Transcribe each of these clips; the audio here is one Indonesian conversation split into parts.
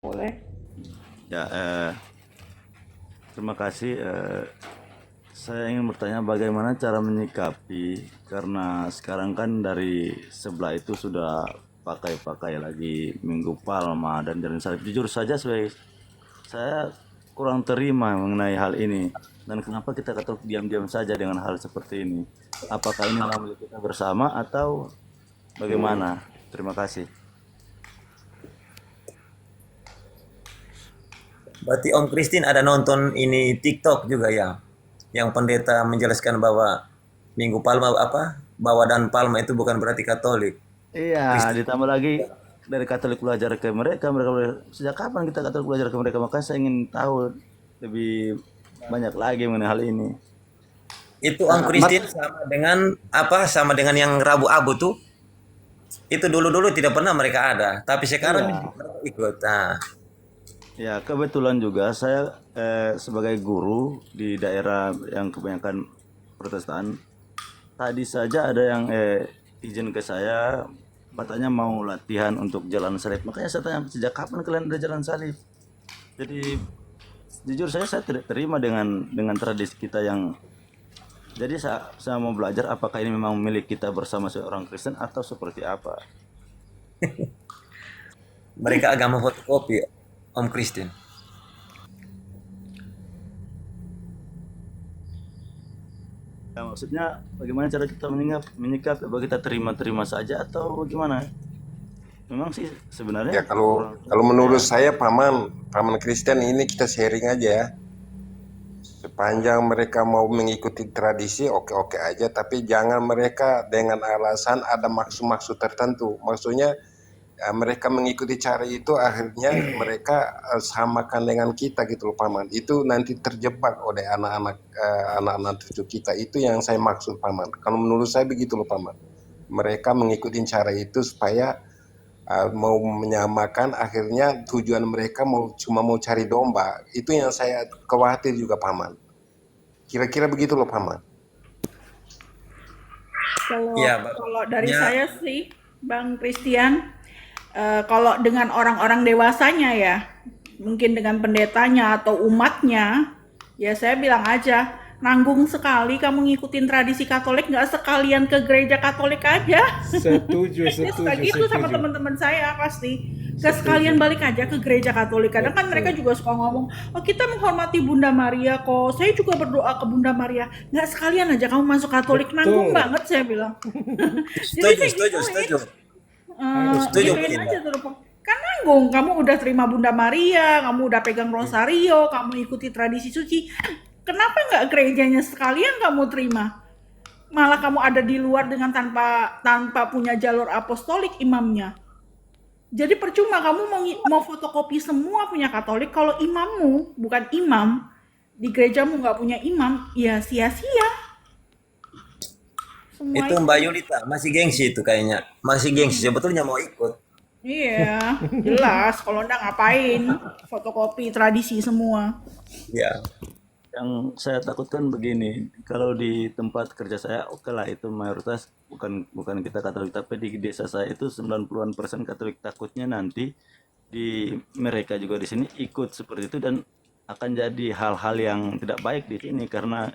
Boleh. Ya, terima kasih. Saya ingin bertanya bagaimana cara menyikapi karena sekarang kan dari sebelah itu sudah pakai-pakai lagi Minggu Palma dan Jalan Salib. Jujur saja saya kurang terima mengenai hal ini dan kenapa kita Katolik diam-diam saja dengan hal seperti ini. Apakah ini namanya kita bersama atau bagaimana? Terima kasih. Berarti Om Christine ada nonton ini TikTok juga ya, yang pendeta menjelaskan bahwa Minggu Palma apa, bahwa dan Palma itu bukan berarti Katolik. Iya, Kristen. ditambah lagi dari Katolik belajar ke mereka, mereka sejak kapan kita Katolik belajar ke mereka? Makanya saya ingin tahu lebih banyak lagi mengenai hal ini. Itu Om Sangat mat. Christine sama dengan apa? Sama dengan yang Rabu Abu tuh. Itu dulu-dulu tidak pernah mereka ada, tapi sekarang Iya, mereka ikut. Nah, ya kebetulan juga saya sebagai guru di daerah yang kebanyakan Protestan. Tadi saja ada yang izin ke saya, katanya mau latihan untuk jalan salib. Makanya saya tanya, sejak kapan kalian ada jalan salib? Jadi jujur saya tidak terima dengan tradisi kita yang jadi saya mau belajar apakah ini memang milik kita bersama seorang Kristen atau seperti apa. mereka agama fotokopi Om Christine. Ya, maksudnya bagaimana cara kita menyikapi apa kita terima-terima saja atau bagaimana? Memang sih Ya sebenarnya kalau kurang kalau menurut saya. saya paman Kristen ini kita sharing aja ya. Sepanjang mereka mau mengikuti tradisi oke-oke aja, tapi jangan mereka dengan alasan ada maksud-maksud tertentu. Maksudnya mereka mengikuti cara itu akhirnya mereka samakan dengan kita gitu loh paman. Itu nanti terjebak oleh anak-anak cucu kita. Itu yang saya maksud paman. Kalau menurut saya begitu loh paman. Mereka mengikuti cara itu supaya mau menyamakan, akhirnya tujuan mereka cuma mau cari domba. Itu yang saya khawatir juga paman. Kira-kira begitu loh paman. Kalau Iya, kalau dari maksudnya saya sih, Bang Christian, kalau dengan orang-orang dewasanya ya, mungkin dengan pendetanya atau umatnya, ya saya bilang aja, nanggung sekali kamu ngikutin tradisi Katolik, nggak sekalian ke gereja Katolik aja. Setuju, Dia suka setuju, gitu sama setuju, teman-teman saya pasti. Gak sekalian setuju. balik aja ke gereja Katolik. Kadang kan mereka Betul, juga suka ngomong, oh kita menghormati Bunda Maria kok. Saya juga berdoa ke Bunda Maria. Gak sekalian aja kamu masuk Katolik, nanggung betul. banget saya bilang. Jadi setuju, saya setuju, gituin, setuju. Harus Setuju gituin mungkin begitu. ya. aja tuh. Kan nanggung, kamu udah terima Bunda Maria, kamu udah pegang Iya. rosario, kamu ikuti tradisi suci. Kenapa nggak gerejanya sekalian kamu terima? Malah kamu ada di luar dengan tanpa tanpa punya jalur apostolik imamnya. Jadi percuma kamu mau fotokopi semua punya Katolik kalau imammu bukan imam, di gerejamu nggak punya imam, ya sia-sia semua Itu Mbak itu. Yulita masih gengsi itu kayaknya. Masih gengsi Mm-mm. sebetulnya mau ikut. Iya, jelas. Kalau enggak ngapain fotokopi tradisi semua. Ya. Yang saya takutkan begini, kalau di tempat kerja saya oke lah itu mayoritas bukan bukan kita Katolik, tapi di desa saya itu 90-an% Katolik. Takutnya nanti di mereka juga di sini ikut seperti itu dan akan jadi hal-hal yang tidak baik di sini karena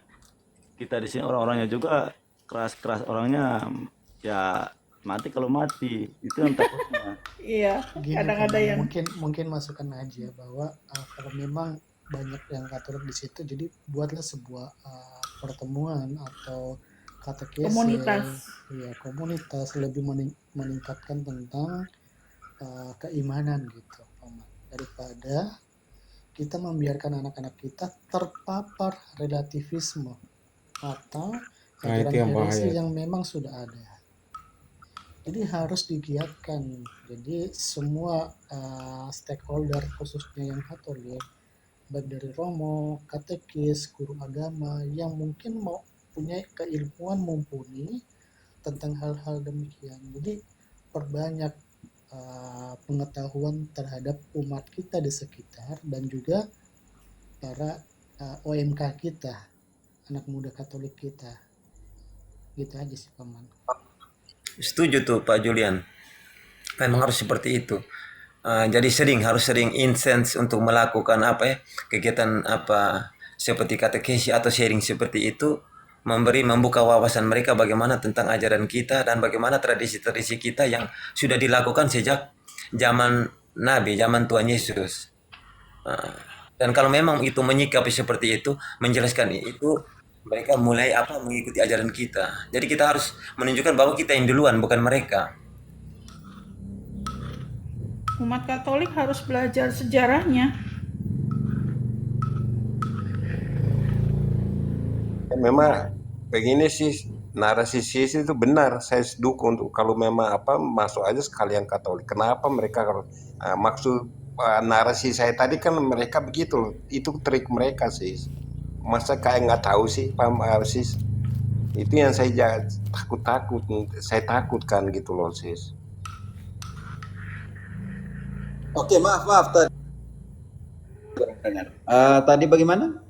kita di sini orang-orangnya juga keras-keras orangnya, ya mati kalau mati itu yang takutnya. Iya, Gini kadang ada paman, yang mungkin mungkin masukan aja bahwa kalau memang banyak yang Katolik di situ, jadi buatlah sebuah pertemuan atau komunitas. katekese, ya komunitas lebih meningkatkan tentang keimanan gitu, paman. Daripada kita membiarkan anak-anak kita terpapar relativisme atau Nah, itu ajaran yang heresi bahaya. yang memang sudah ada. Jadi harus digiatkan. Jadi semua stakeholder khususnya yang Katolik, baik dari romo, katekis, guru agama yang mungkin mau punya keilmuan mumpuni tentang hal-hal demikian. Jadi perbanyak pengetahuan terhadap umat kita di sekitar dan juga para OMK kita, anak muda Katolik kita. Gitu aja sih paman. Setuju tuh Pak Julian. Memang harus seperti itu. Jadi harus sering intens untuk melakukan apa ya, kegiatan apa seperti katekesi atau sharing seperti itu, membuka wawasan mereka bagaimana tentang ajaran kita dan bagaimana tradisi-tradisi kita yang sudah dilakukan sejak zaman Nabi, zaman Tuhan Yesus. Dan kalau memang itu menyikapi seperti itu, menjelaskan itu, mereka mulai apa mengikuti ajaran kita. Jadi kita harus menunjukkan bahwa kita yang duluan, bukan mereka. Umat Katolik harus belajar sejarahnya. Memang begini sih, narasi sis itu benar, saya dukung tuh. Kalau memang apa masuk aja sekalian Katolik. Kenapa mereka maksud narasi saya tadi kan mereka begitu loh. Itu trik mereka sih. Masa kayak nggak tahu sih, paham sis? Itu yang saya takut, saya takutkan gitu loh sis. Oke, maaf tadi. Tadi bagaimana?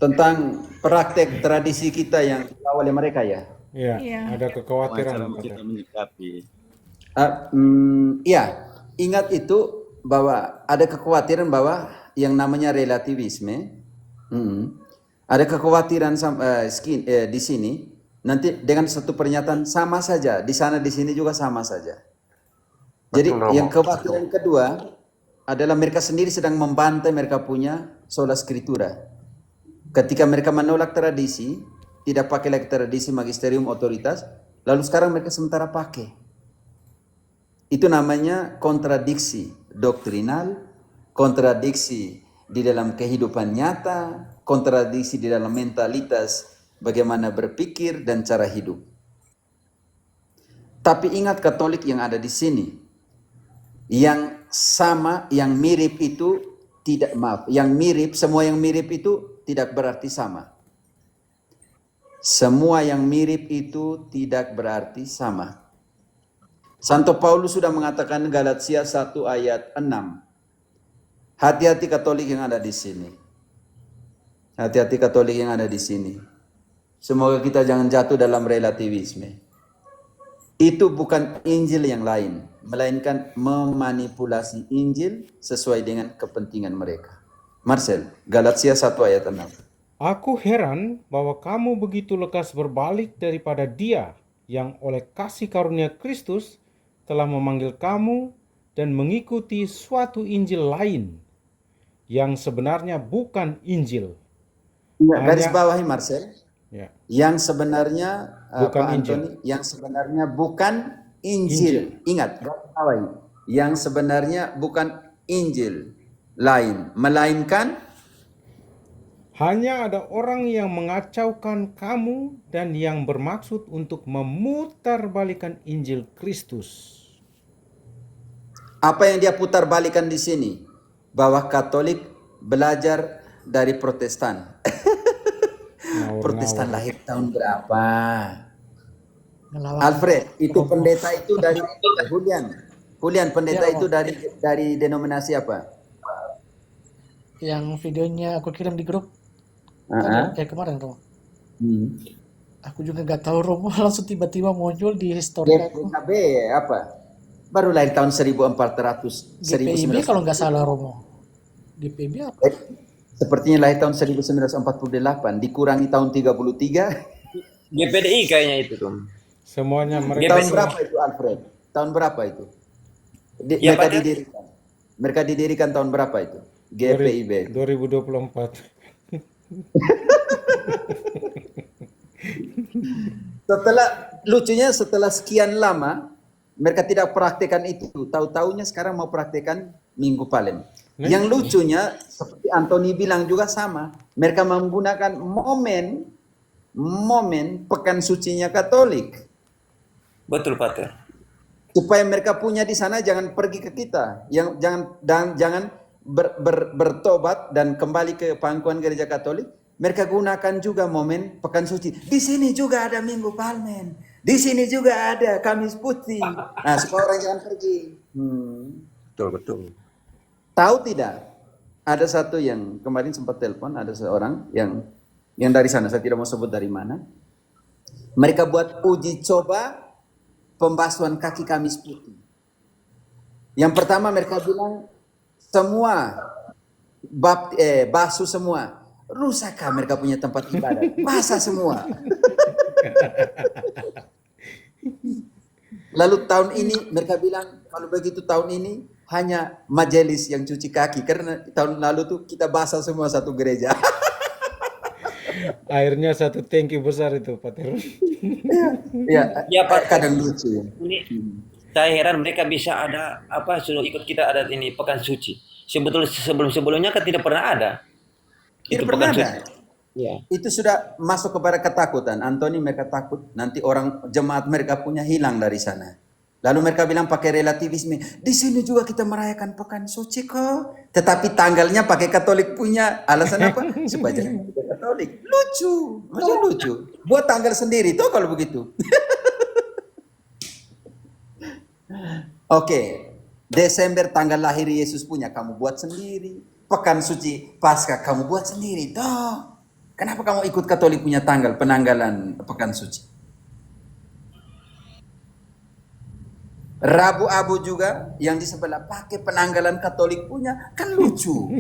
Tentang praktek tradisi kita yang dibawa oleh mereka ya? Iya, Iya. ada kekhawatiran. cara Pak. kita menyikapi. Iya, ingat itu bahwa ada kekhawatiran bahwa yang namanya relativisme, ada kekhawatiran di sini nanti dengan satu pernyataan sama saja di sana di sini juga sama saja. Jadi Betul, Romo. yang kekhawatiran kedua adalah mereka sendiri sedang membantai mereka punya sola scriptura. Ketika mereka menolak tradisi, tidak pakai lagi tradisi magisterium otoritas, lalu sekarang mereka sementara pakai. Itu namanya kontradiksi doktrinal, kontradiksi di dalam kehidupan nyata, kontradiksi di dalam mentalitas bagaimana berpikir dan cara hidup. Tapi ingat Katolik yang ada di sini, yang sama, yang mirip itu tidak, yang mirip, semua yang mirip itu tidak berarti sama. Semua yang mirip itu tidak berarti sama. Santo Paulus sudah mengatakan Galatia 1 ayat 6. Hati-hati Katolik yang ada di sini. Hati-hati Katolik yang ada di sini. Semoga kita jangan jatuh dalam relativisme. Itu bukan Injil yang lain, melainkan memanipulasi Injil sesuai dengan kepentingan mereka. Marcel, Galatia 1 ayat 6. Aku heran bahwa kamu begitu lekas berbalik daripada Dia yang oleh kasih karunia Kristus telah memanggil kamu dan mengikuti suatu Injil lain yang sebenarnya bukan Injil. Ya, garis bawahi Marcel. Ya. Yang sebenarnya Bukan Pak Injil. Antoni, yang sebenarnya bukan Injil. Ingat, garis bawahi. Yang sebenarnya bukan Injil lain, melainkan Hanya ada orang yang mengacaukan kamu dan yang bermaksud untuk memutarbalikkan Injil Kristus. apa yang dia putar balikan di sini, bahwa Katolik belajar dari Protestan. Protestan lahir tahun berapa? Melawan Alfred, itu pendeta itu dari Julian pendeta Ya, itu dari denominasi apa? yang videonya aku kirim di grup kayak kemarin Romo. Aku juga nggak tahu Romo, langsung tiba-tiba muncul di history aku. GPKB apa? Baru lahir tahun 1400, GPIB 1900. kalau nggak salah Romo. GPIB apa? Sepertinya lahir tahun 1948, dikurangi tahun 33. GPDI kayaknya itu tuh. Semuanya mereka Tahun berapa itu Alfred? Tahun berapa itu? Ya, mereka Pak. didirikan. Mereka didirikan tahun berapa itu? GPIB. 2024. Lucunya setelah sekian lama mereka tidak praktekkan itu. Tahu-taunya sekarang mau praktekkan Minggu Palem. Yang lucunya seperti Antoni bilang juga sama. Mereka menggunakan momen pekan sucinya Katolik Betul, Pater. supaya mereka punya di sana jangan pergi ke kita. Jangan bertobat dan kembali ke pangkuan gereja Katolik. Mereka gunakan juga momen pekan suci. Di sini juga ada Minggu Palmen. Di sini juga ada Kamis Putih. Nah, supaya orang jangan pergi. Betul. Tahu tidak? Ada satu yang kemarin sempat telepon, ada seorang yang dari sana, saya tidak mau sebut dari mana. Mereka buat uji coba pembasuhan kaki Kamis Putih. Yang pertama mereka bilang semua basuh semua. Rusakkah mereka punya tempat ibadah? Basah semua. Lalu tahun ini mereka bilang kalau begitu tahun ini hanya majelis yang cuci kaki karena tahun lalu tuh kita basah semua satu gereja. Airnya satu tangki besar itu, Pater. Ya, Ya, Pak. kadang lucu. Ini saya heran mereka bisa ada apa sudah ikut kita ada ini pekan suci. Sebetulnya sebelumnya kan tidak pernah ada. Tidak Itu pernah pekan ada. suci. Ya. Itu sudah masuk kepada ketakutan. Antoni mereka takut nanti orang jemaat mereka punya hilang dari sana. Lalu mereka bilang pakai relativisme. Di sini juga kita merayakan pekan suci kok. Tetapi tanggalnya pakai Katolik punya. Alasan apa? Supaya jangan kita Katolik. Lucu. Masih lucu. Buat tanggal sendiri tuh kalau begitu. Oke. Desember tanggal lahir Yesus punya kamu buat sendiri. Pekan suci Paskah kamu buat sendiri toh. Kenapa kamu ikut Katolik punya tanggal penanggalan pekan suci? Rabu Abu juga yang di sebelah pakai penanggalan Katolik punya, kan lucu.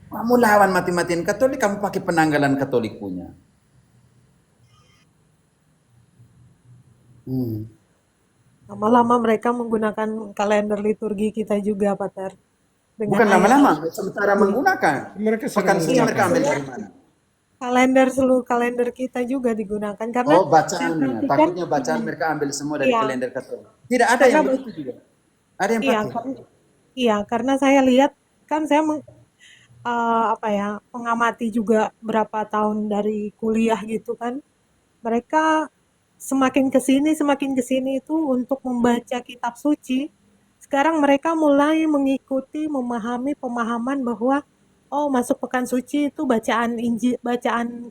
Kamu lawan mati-matian Katolik, kamu pakai penanggalan Katolik punya. Lama-lama mereka menggunakan kalender liturgi kita juga, Pater. Dengan Bukan ayat- lama-lama, sementara menggunakan. Mereka sering Pekan suci menggunakan. mereka ambil dari mana? seluruh kalender kita juga digunakan karena Oh, bacaannya. saya perhatikan- Takutnya bacaan mereka ambil semua dari Iya. kalender Katolik. Tidak ada yang begitu juga. Ada yang Iya, pakai. karena saya lihat kan saya mengamati juga berapa tahun dari kuliah gitu kan. Mereka semakin kesini itu untuk membaca kitab suci. Sekarang mereka mulai mengikuti, memahami pemahaman bahwa oh masuk pekan suci itu bacaan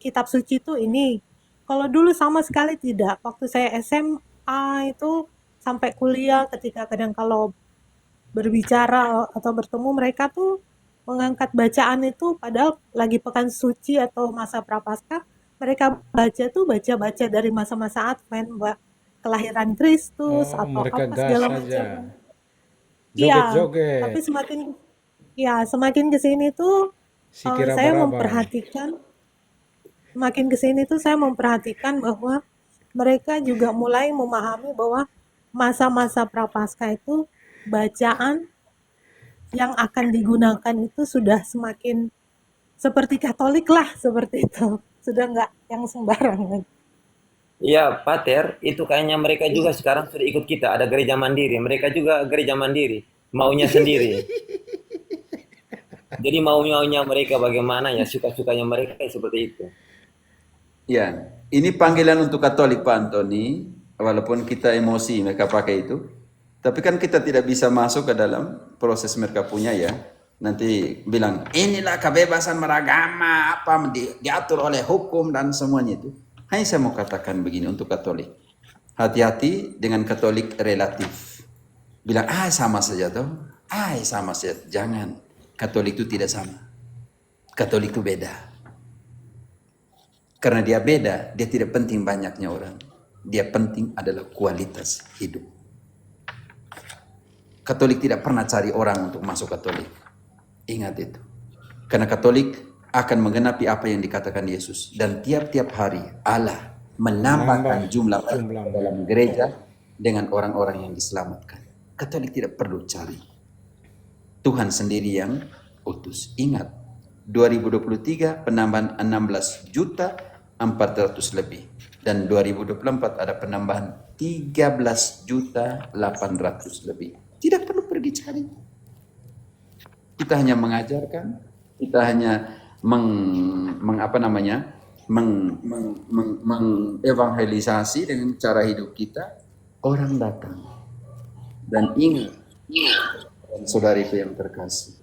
kitab suci itu ini. Kalau dulu sama sekali tidak. Waktu saya SMA itu sampai kuliah ketika kadang kalau berbicara atau bertemu mereka tuh mengangkat bacaan itu padahal lagi pekan suci atau masa prapaskah mereka baca dari masa-masa Advent kelahiran Kristus Oh, atau mereka apa gas segala saja. macam. Joget-joget. Tapi semakin kesini tuh Sikira saya baraba. makin kesini tuh saya memperhatikan bahwa mereka juga mulai memahami bahwa masa-masa prapaskah itu bacaan yang akan digunakan itu sudah semakin seperti Katolik lah, seperti itu. Sudah nggak yang sembarangan. Ya, Pater, itu kayaknya mereka juga sekarang sudah ikut kita. Ada gereja mandiri. Mereka juga gereja mandiri. Maunya sendiri. Jadi maunya mereka bagaimana ya, suka-sukanya mereka seperti itu. Ya, ini panggilan untuk Katolik Pak Antoni, walaupun kita emosi mereka pakai itu, tapi kan kita tidak bisa masuk ke dalam proses mereka punya ya. Nanti bilang, inilah kebebasan beragama, apa diatur oleh hukum dan semuanya itu. Hanya saya mau katakan begini untuk Katolik. Hati-hati dengan Katolik relatif. Bilang, sama saja toh. Sama saja. Jangan. Katolik itu tidak sama. Katolik itu beda. Karena dia beda, dia tidak penting banyaknya orang. Dia penting adalah kualitas hidup. Katolik tidak pernah cari orang untuk masuk Katolik. Ingat itu. Karena Katolik akan menggenapi apa yang dikatakan Yesus. Dan tiap-tiap hari Allah menambahkan jumlah orang dalam gereja dengan orang-orang yang diselamatkan. Katolik tidak perlu cari. Tuhan sendiri yang utus. Ingat, 2023 penambahan 16.400.000 lebih. Dan 2024 ada penambahan 13.800.000 lebih. Tidak perlu pergi cari. Kita hanya mengajarkan, kita hanya mengevangelisasi dengan cara hidup kita, orang datang. Dan ingat, saudariku yang terkasih,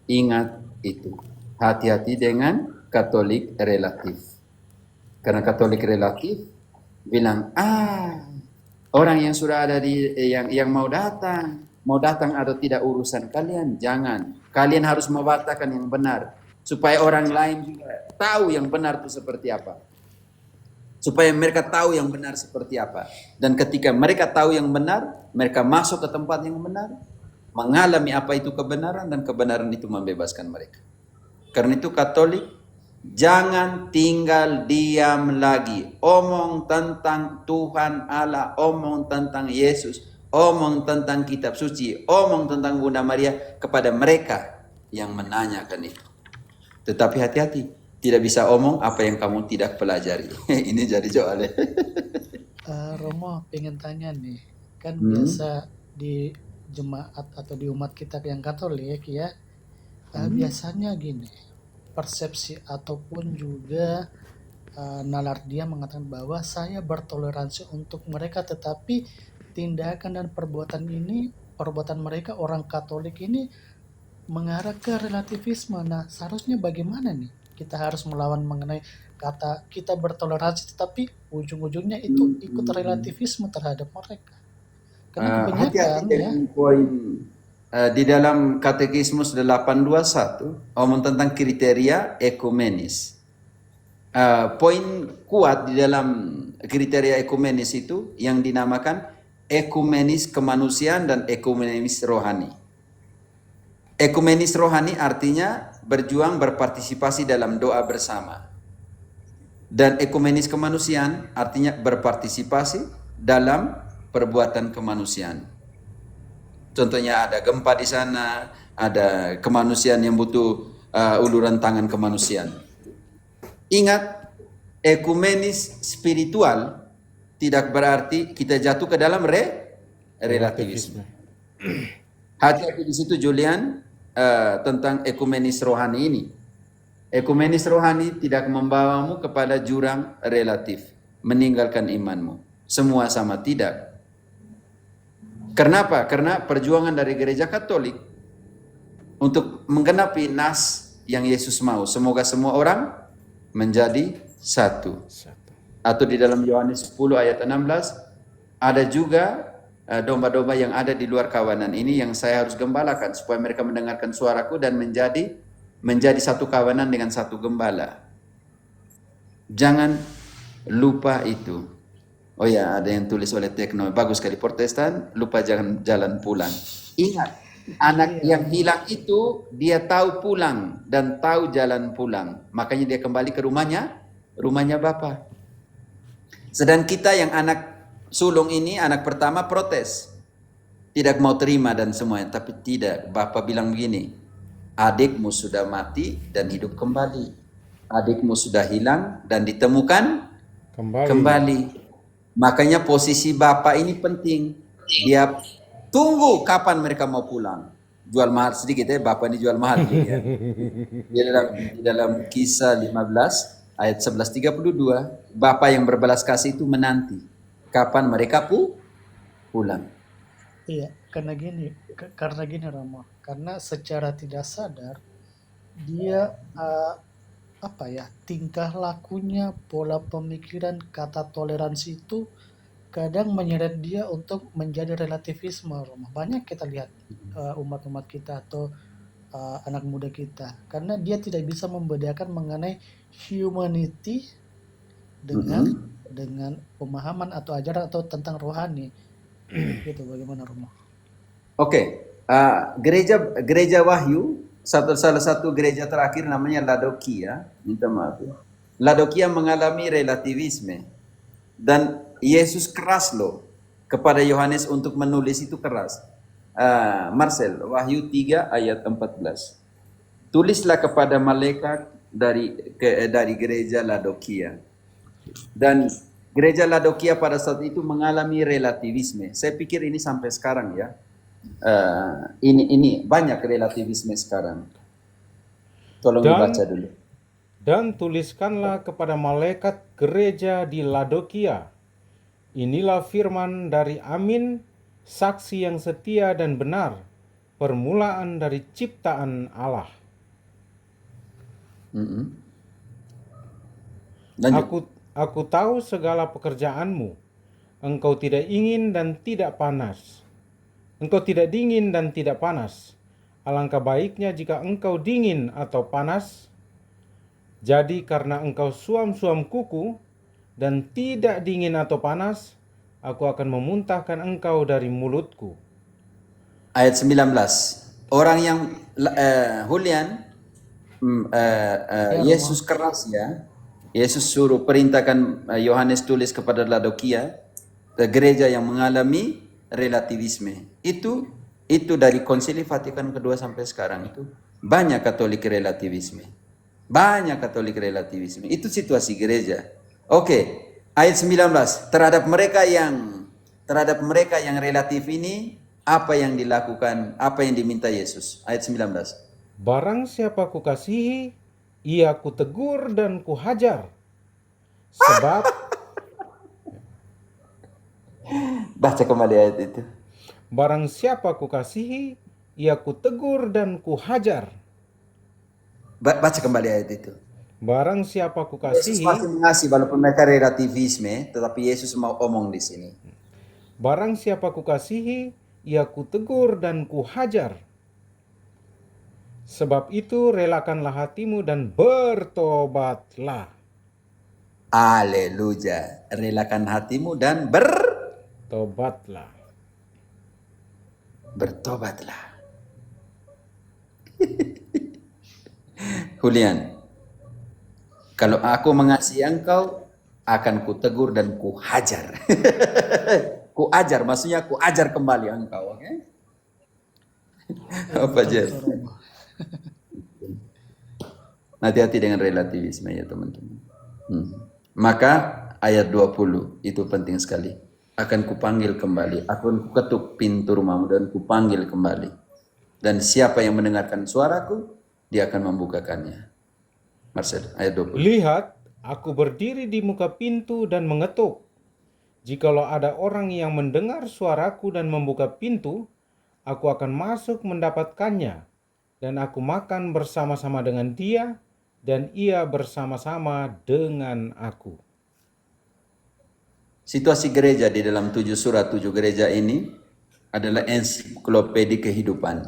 ingat itu. Hati-hati dengan Katolik relatif. Karena Katolik relatif bilang, orang yang sudah ada yang mau datang atau tidak urusan kalian, jangan. Kalian harus membawakan yang benar supaya orang lain juga tahu yang benar itu seperti apa. supaya mereka tahu yang benar seperti apa. Dan ketika mereka tahu yang benar, mereka masuk ke tempat yang benar, mengalami apa itu kebenaran, dan kebenaran itu membebaskan mereka. Karena itu Katolik, jangan tinggal diam lagi. Omong tentang Tuhan Allah, omong tentang Yesus, omong tentang kitab suci, omong tentang Bunda Maria kepada mereka yang menanyakan itu. Tetapi hati-hati, tidak bisa omong apa yang kamu tidak pelajari. Ini jadi soalnya. Romo pengen tanya nih, kan biasa di jemaat atau di umat kita yang Katolik ya, biasanya gini, persepsi ataupun juga nalar dia mengatakan bahwa saya bertoleransi untuk mereka, tetapi tindakan dan perbuatan mereka orang Katolik ini mengarah ke relativisme. Nah, seharusnya bagaimana nih? Kita harus melawan mengenai kata kita bertoleransi, tetapi ujung-ujungnya itu ikut relativisme terhadap mereka. Karena Hati-hati kebanyakan ya, dengan poin di dalam Katekismus 821 omong tentang kriteria ekumenis. Poin kuat di dalam kriteria ekumenis itu yang dinamakan ekumenis kemanusiaan dan ekumenis rohani. Ekumenis rohani artinya berjuang berpartisipasi dalam doa bersama. Dan ekumenis kemanusiaan artinya berpartisipasi dalam perbuatan kemanusiaan. Contohnya ada gempa di sana, ada kemanusiaan yang butuh uluran tangan kemanusiaan. Ingat, ekumenis spiritual tidak berarti kita jatuh ke dalam relativisme. Hati-hati di situ Julian, tentang ekumenis rohani ini. Ekumenis rohani tidak membawamu kepada jurang relatif, meninggalkan imanmu. Semua sama, tidak. Kenapa? Karena perjuangan dari gereja Katolik untuk menggenapi nas yang Yesus mau. Semoga semua orang menjadi satu. Atau di dalam Yohanes 10 ayat 16, ada juga domba-domba yang ada di luar kawanan ini yang saya harus gembalakan supaya mereka mendengarkan suaraku dan menjadi satu kawanan dengan satu gembala. Jangan lupa itu. Oh ya, ada yang tulis oleh Tekno, bagus sekali, Protestan lupa jangan jalan pulang. Ingat, anak yang hilang itu dia tahu pulang dan tahu jalan pulang, makanya dia kembali ke rumahnya Bapa. Sedang kita yang anak sulung ini, anak pertama protes, tidak mau terima dan semuanya. Tapi tidak, Bapak bilang begini, adikmu sudah mati dan hidup kembali. Adikmu sudah hilang dan ditemukan kembali. Makanya posisi Bapak ini penting. Dia tunggu kapan mereka mau pulang. Jual mahal sedikit ya, Bapak ini jual mahal. Ya. Di dalam Kisah 15 ayat 11:32, Bapak yang berbelas kasih itu menanti kapan mereka pulang. iya, karena gini Romo, karena secara tidak sadar dia tingkah lakunya, pola pemikiran, kata toleransi itu kadang menyeret dia untuk menjadi relativisme, Romo. Banyak kita lihat umat-umat kita atau anak muda kita, karena dia tidak bisa membedakan mengenai humanity dengan pemahaman atau ajaran atau tentang rohani. Gitu, bagaimana Romo? Oke, gereja Wahyu, salah satu gereja terakhir namanya Laodikia, minta maaf ya. Laodikia mengalami relativisme dan Yesus keras loh kepada Yohanes untuk menulis itu keras. Marcel, Wahyu 3 ayat 14. Tulislah kepada malaikat dari gereja Laodikia. Dan gereja Laodikia pada saat itu mengalami relativisme. Saya pikir ini sampai sekarang ya. Ini banyak relativisme sekarang. Tolong dibaca dulu. Dan tuliskanlah kepada malaikat gereja di Laodikia. Inilah firman dari Amin, saksi yang setia dan benar, permulaan dari ciptaan Allah. Lanjut. Aku tahu segala pekerjaanmu. Engkau tidak ingin dan tidak panas. Engkau tidak dingin dan tidak panas. Alangkah baiknya jika engkau dingin atau panas. Jadi karena engkau suam-suam kuku dan tidak dingin atau panas, aku akan memuntahkan engkau dari mulutku. Ayat 19. Orang yang Julian, Yesus keras ya. Yesus suruh perintahkan Yohanes tulis kepada Laodikia, gereja yang mengalami relativisme. Itu dari Konsili Vatikan kedua sampai sekarang itu banyak Katolik relativisme. Banyak Katolik relativisme. Itu situasi gereja. Oke, ayat 19. Terhadap mereka yang relatif ini, apa yang dilakukan, apa yang diminta Yesus? Ayat 19. Barang siapa kukasihi, ia kutegur dan kuhajar. Sebab Baca kembali ayat itu. barang siapa kukasihi, ia kutegur dan kuhajar. Baca kembali ayat itu. Barang siapa Yesus kukasihi, masih mengasihi walaupun mereka relativisme, tetapi Yesus mau omong di sini. barang siapa kukasihi, ia kutegur dan kuhajar. Sebab itu relakanlah hatimu dan bertobatlah. Haleluya. Relakan hatimu dan Tobatlah. bertobatlah. Julian, kalau aku mengasihi engkau, akan kutegur dan kuhajar. Kuajar, maksudnya kuajar kembali engkau. Oke? Apa Jeff? Hati-hati dengan relativisme ya teman-teman. Maka ayat 20 itu penting sekali. Akan kupanggil kembali, akan kuketuk pintu rumahmu dan kupanggil kembali. Dan siapa yang mendengarkan suaraku, dia akan membukakannya. Marcel, ayat 20. Lihat, aku berdiri di muka pintu dan mengetuk. Jikalau ada orang yang mendengar suaraku dan membuka pintu, aku akan masuk mendapatkannya, dan aku makan bersama-sama dengan dia, dan ia bersama-sama dengan aku. Situasi gereja di dalam 7 surat 7 gereja ini adalah ensiklopedi kehidupan.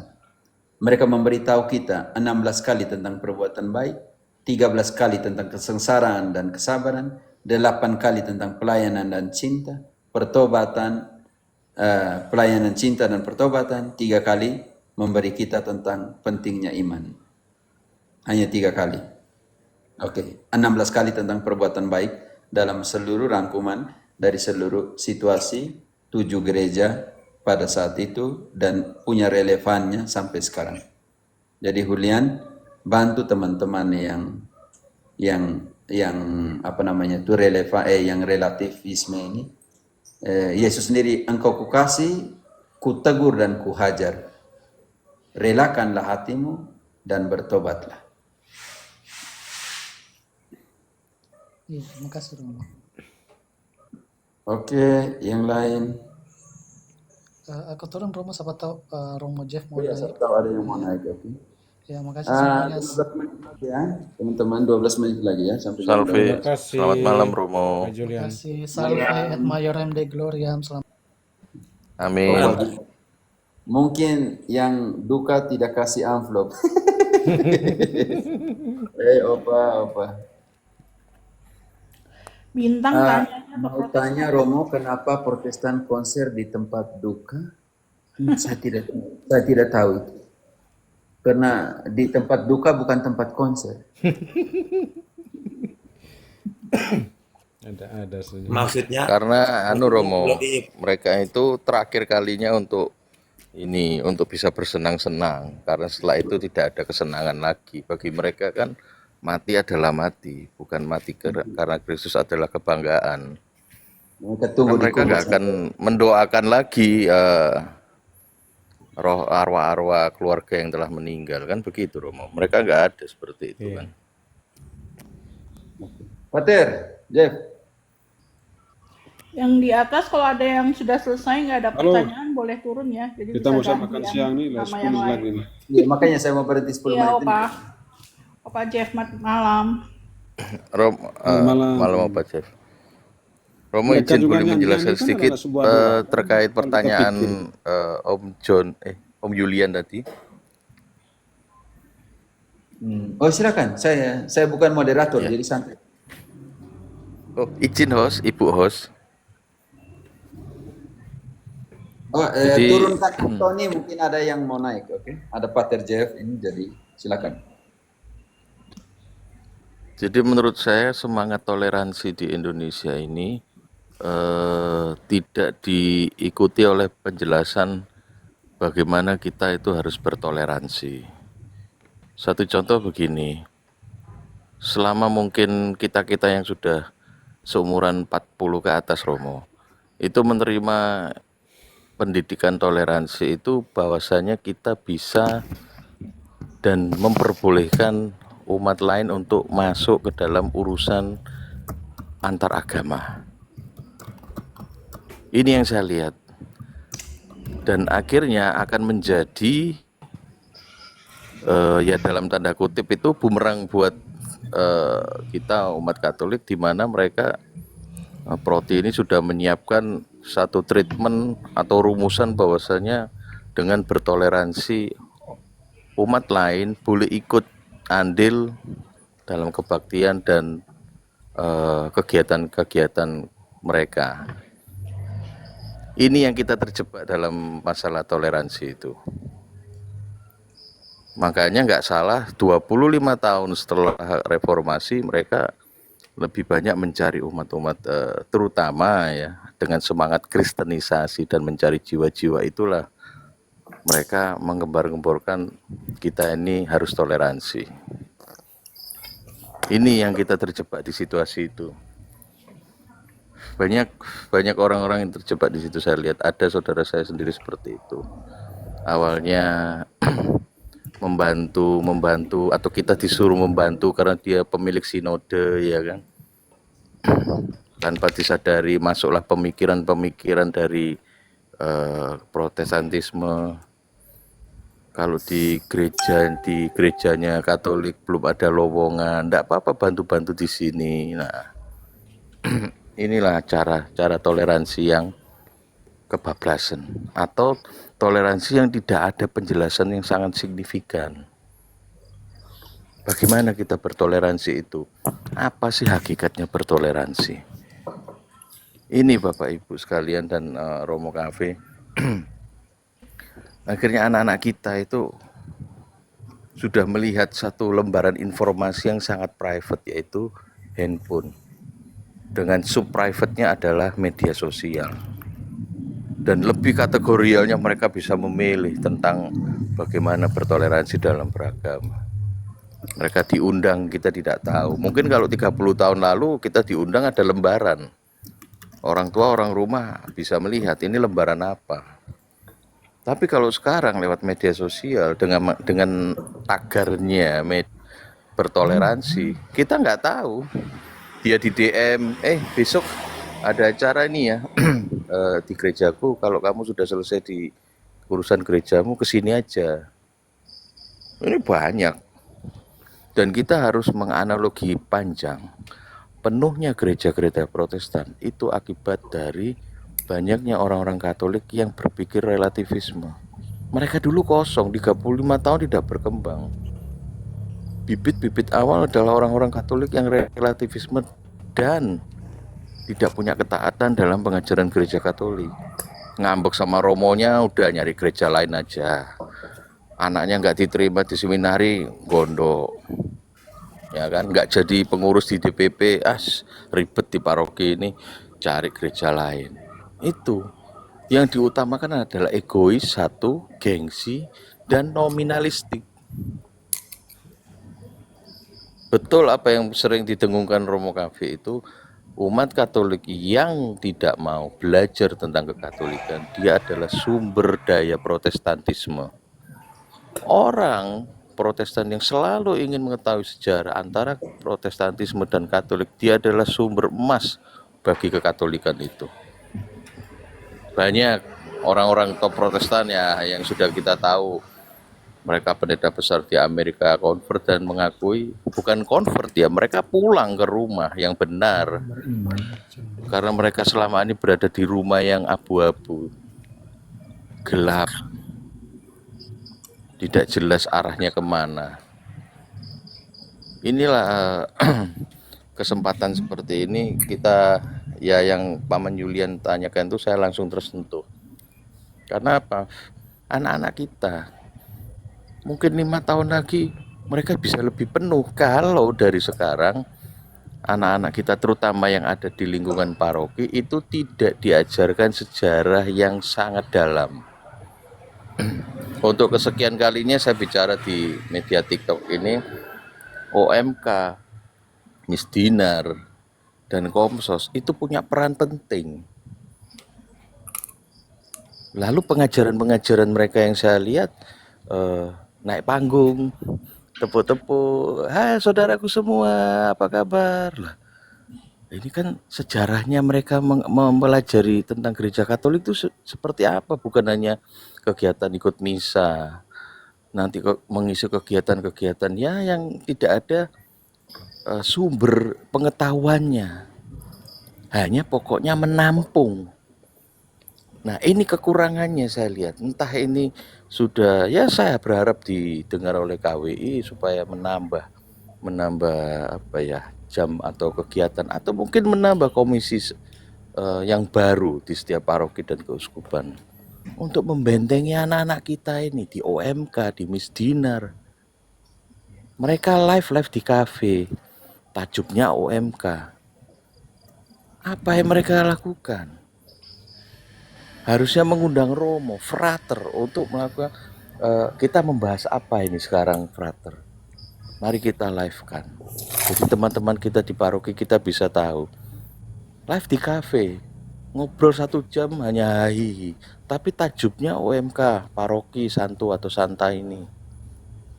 Mereka memberitahu kita 16 kali tentang perbuatan baik, 13 kali tentang kesengsaraan dan kesabaran, 8 kali tentang pelayanan dan cinta, pertobatan, pelayanan cinta dan pertobatan, 3 kali memberi kita tentang pentingnya iman. Hanya 3 kali. Oke, 16 kali tentang perbuatan baik dalam seluruh rangkuman dari seluruh situasi 7 gereja pada saat itu dan punya relevannya sampai sekarang. Jadi Julian, bantu teman-teman yang apa namanya itu relevan yang relativisme ini. Yesus sendiri, engkau kukasih, kutegur dan kuhajar. Relakanlah hatimu dan bertobatlah. Iya, terima kasih Romo. Oke, yang lain. Aku turun Romo, siapa tahu Romo Jeff mau Ya, naik. saya tahu ada yang mau naik. Oke. Ya, makasih semuanya. 12 menit lagi ya, teman-teman, 12 menit lagi ya sampai jam Salve. 12. Terima kasih. Selamat malam Romo. Pak Terima Julian. kasih. Salve et maiorem de gloriam. Selamat. Amin. Mungkin yang duka tidak kasih amplop. Opa. Bintang tanya Mau tanya Romo, kenapa Protestan konser di tempat duka? Saya tidak tahu itu. Karena di tempat duka bukan tempat konser. Ada saja. Maksudnya Karena Romo, Lebih- mereka itu terakhir kalinya untuk bisa bersenang-senang, karena setelah itu tidak ada kesenangan lagi. Bagi mereka kan mati adalah mati, bukan mati karena Kristus adalah kebanggaan. Mereka tunggu di Mereka nggak kubur. akan mendoakan lagi roh arwah-arwah keluarga yang telah meninggal, kan begitu Romo. Mereka nggak ada seperti itu kan. Pater, Jeff. yang di atas kalau ada yang sudah selesai nggak ada Halo. pertanyaan boleh turun ya. Jadi Kita bisa mau ganti makan yang siang nih, sama 10 yang menit lain. lagi nih. Ya, makanya saya mau berhenti 10 Iya, menit Opa. ini. Opa Jeff malam. Malam apa Jeff? Romo Mereka izin juga boleh nyanyian menjelaskan itu kan sedikit adalah sebuah doa. terkait Kalau kita pertanyaan pikir. Om Julian tadi. Oh silakan, saya bukan moderator, jadi santai. Oh, izin host, Ibu host. Oh, Jadi turunkan Tony, mungkin ada yang mau naik, oke? Ada Pater Jeff ini, jadi silakan. Jadi menurut saya semangat toleransi di Indonesia ini tidak diikuti oleh penjelasan bagaimana kita itu harus bertoleransi. Satu contoh begini, selama mungkin kita-kita yang sudah seumuran 40 ke atas Romo, itu menerima pendidikan toleransi itu bahwasanya kita bisa dan memperbolehkan umat lain untuk masuk ke dalam urusan antar agama. Ini yang saya lihat. Dan akhirnya akan menjadi ya dalam tanda kutip itu bumerang buat kita umat Katolik, di mana mereka Proti ini sudah menyiapkan satu treatment atau rumusan bahwasanya dengan bertoleransi umat lain boleh ikut andil dalam kebaktian dan kegiatan-kegiatan mereka. Ini yang kita terjebak dalam masalah toleransi itu. Makanya nggak salah 25 tahun setelah reformasi mereka lebih banyak mencari umat-umat terutama ya dengan semangat kristenisasi dan mencari jiwa-jiwa, itulah mereka menggembar-gemborkan kita ini harus toleransi. Ini yang kita terjebak di situasi itu. Banyak orang-orang yang terjebak di situ. Saya lihat ada saudara saya sendiri seperti itu. Awalnya membantu atau kita disuruh membantu karena dia pemilik sinode, ya kan, tanpa disadari masuklah pemikiran-pemikiran dari Protestantisme. Kalau di gerejanya Katolik belum ada lowongan, enggak apa-apa, bantu-bantu di sini. Nah, inilah cara toleransi yang kebablasan atau toleransi yang tidak ada penjelasan yang sangat signifikan. Bagaimana kita bertoleransi itu? Apa sih hakikatnya bertoleransi? Ini Bapak Ibu sekalian dan Romo Cafe. Akhirnya anak-anak kita itu sudah melihat satu lembaran informasi yang sangat private, yaitu handphone. Dengan sub-private-nya adalah media sosial. Dan lebih kategorialnya mereka bisa memilih tentang bagaimana bertoleransi dalam beragama. Mereka diundang, kita tidak tahu. Mungkin kalau 30 tahun lalu kita diundang ada lembaran. Orang tua, orang rumah bisa melihat ini lembaran apa. Tapi kalau sekarang lewat media sosial dengan tagarnya bertoleransi, kita nggak tahu. Dia di DM, besok ada acara ini ya di gerejaku, kalau kamu sudah selesai di urusan gerejamu kesini aja. Ini banyak. Dan kita harus menganalogi panjang. Penuhnya gereja-gereja Protestan itu akibat dari banyaknya orang-orang Katolik yang berpikir relativisme. Mereka dulu kosong, 35 tahun tidak berkembang. Bibit-bibit awal adalah orang-orang Katolik yang relativisme dan tidak punya ketaatan dalam pengajaran gereja Katolik. Ngambek sama romonya udah nyari gereja lain aja. Anaknya nggak diterima di seminari, gondok. Ya kan, nggak jadi pengurus di DPP, ribet di paroki ini, cari gereja lain. Itu yang diutamakan adalah egois, satu, gengsi, dan nominalistik. Betul apa yang sering didengungkan Romo Cafe itu, umat Katolik yang tidak mau belajar tentang kekatolikan, dia adalah sumber daya Protestantisme. Orang Protestan yang selalu ingin mengetahui sejarah antara Protestantisme dan Katolik, dia adalah sumber emas bagi kekatolikan itu. Banyak orang-orang top Protestan ya yang sudah kita tahu, mereka pendeta besar di Amerika convert dan mengakui, bukan convert ya, mereka pulang ke rumah yang benar. Karena mereka selama ini berada di rumah yang abu-abu, gelap, tidak jelas arahnya kemana. Inilah kesempatan seperti ini kita ya yang Paman Julian tanyakan itu saya langsung tersentuh. Karena apa? Anak-anak kita mungkin 5 tahun lagi mereka bisa lebih penuh kalau dari sekarang anak-anak kita terutama yang ada di lingkungan paroki itu tidak diajarkan sejarah yang sangat dalam. Untuk kesekian kalinya saya bicara di media TikTok ini, OMK, Misdinar, dan Komsos itu punya peran penting. Lalu pengajaran-pengajaran mereka yang saya lihat naik panggung, tepuk-tepuk, hai saudaraku semua, apa kabar? Lah, ini kan sejarahnya mereka mempelajari tentang gereja Katolik itu seperti apa, bukan hanya kegiatan ikut misa, nanti mengisi kegiatan-kegiatan ya yang tidak ada sumber pengetahuannya, hanya pokoknya menampung. Nah ini kekurangannya saya lihat, entah ini sudah ya saya berharap didengar oleh KWI supaya menambah apa ya jam atau kegiatan atau mungkin menambah komisi yang baru di setiap paroki dan keuskupan untuk membentengi anak-anak kita ini di OMK, di Misdinar. Mereka live di kafe, tajuknya OMK. Apa yang mereka lakukan? Harusnya mengundang Romo, Frater untuk melakukan kita membahas apa ini sekarang Frater. Mari kita live kan. Jadi teman-teman kita di paroki kita bisa tahu. Live di kafe, ngobrol 1 jam hanya hahihi. Tapi tajuknya OMK, paroki, santo atau santa ini.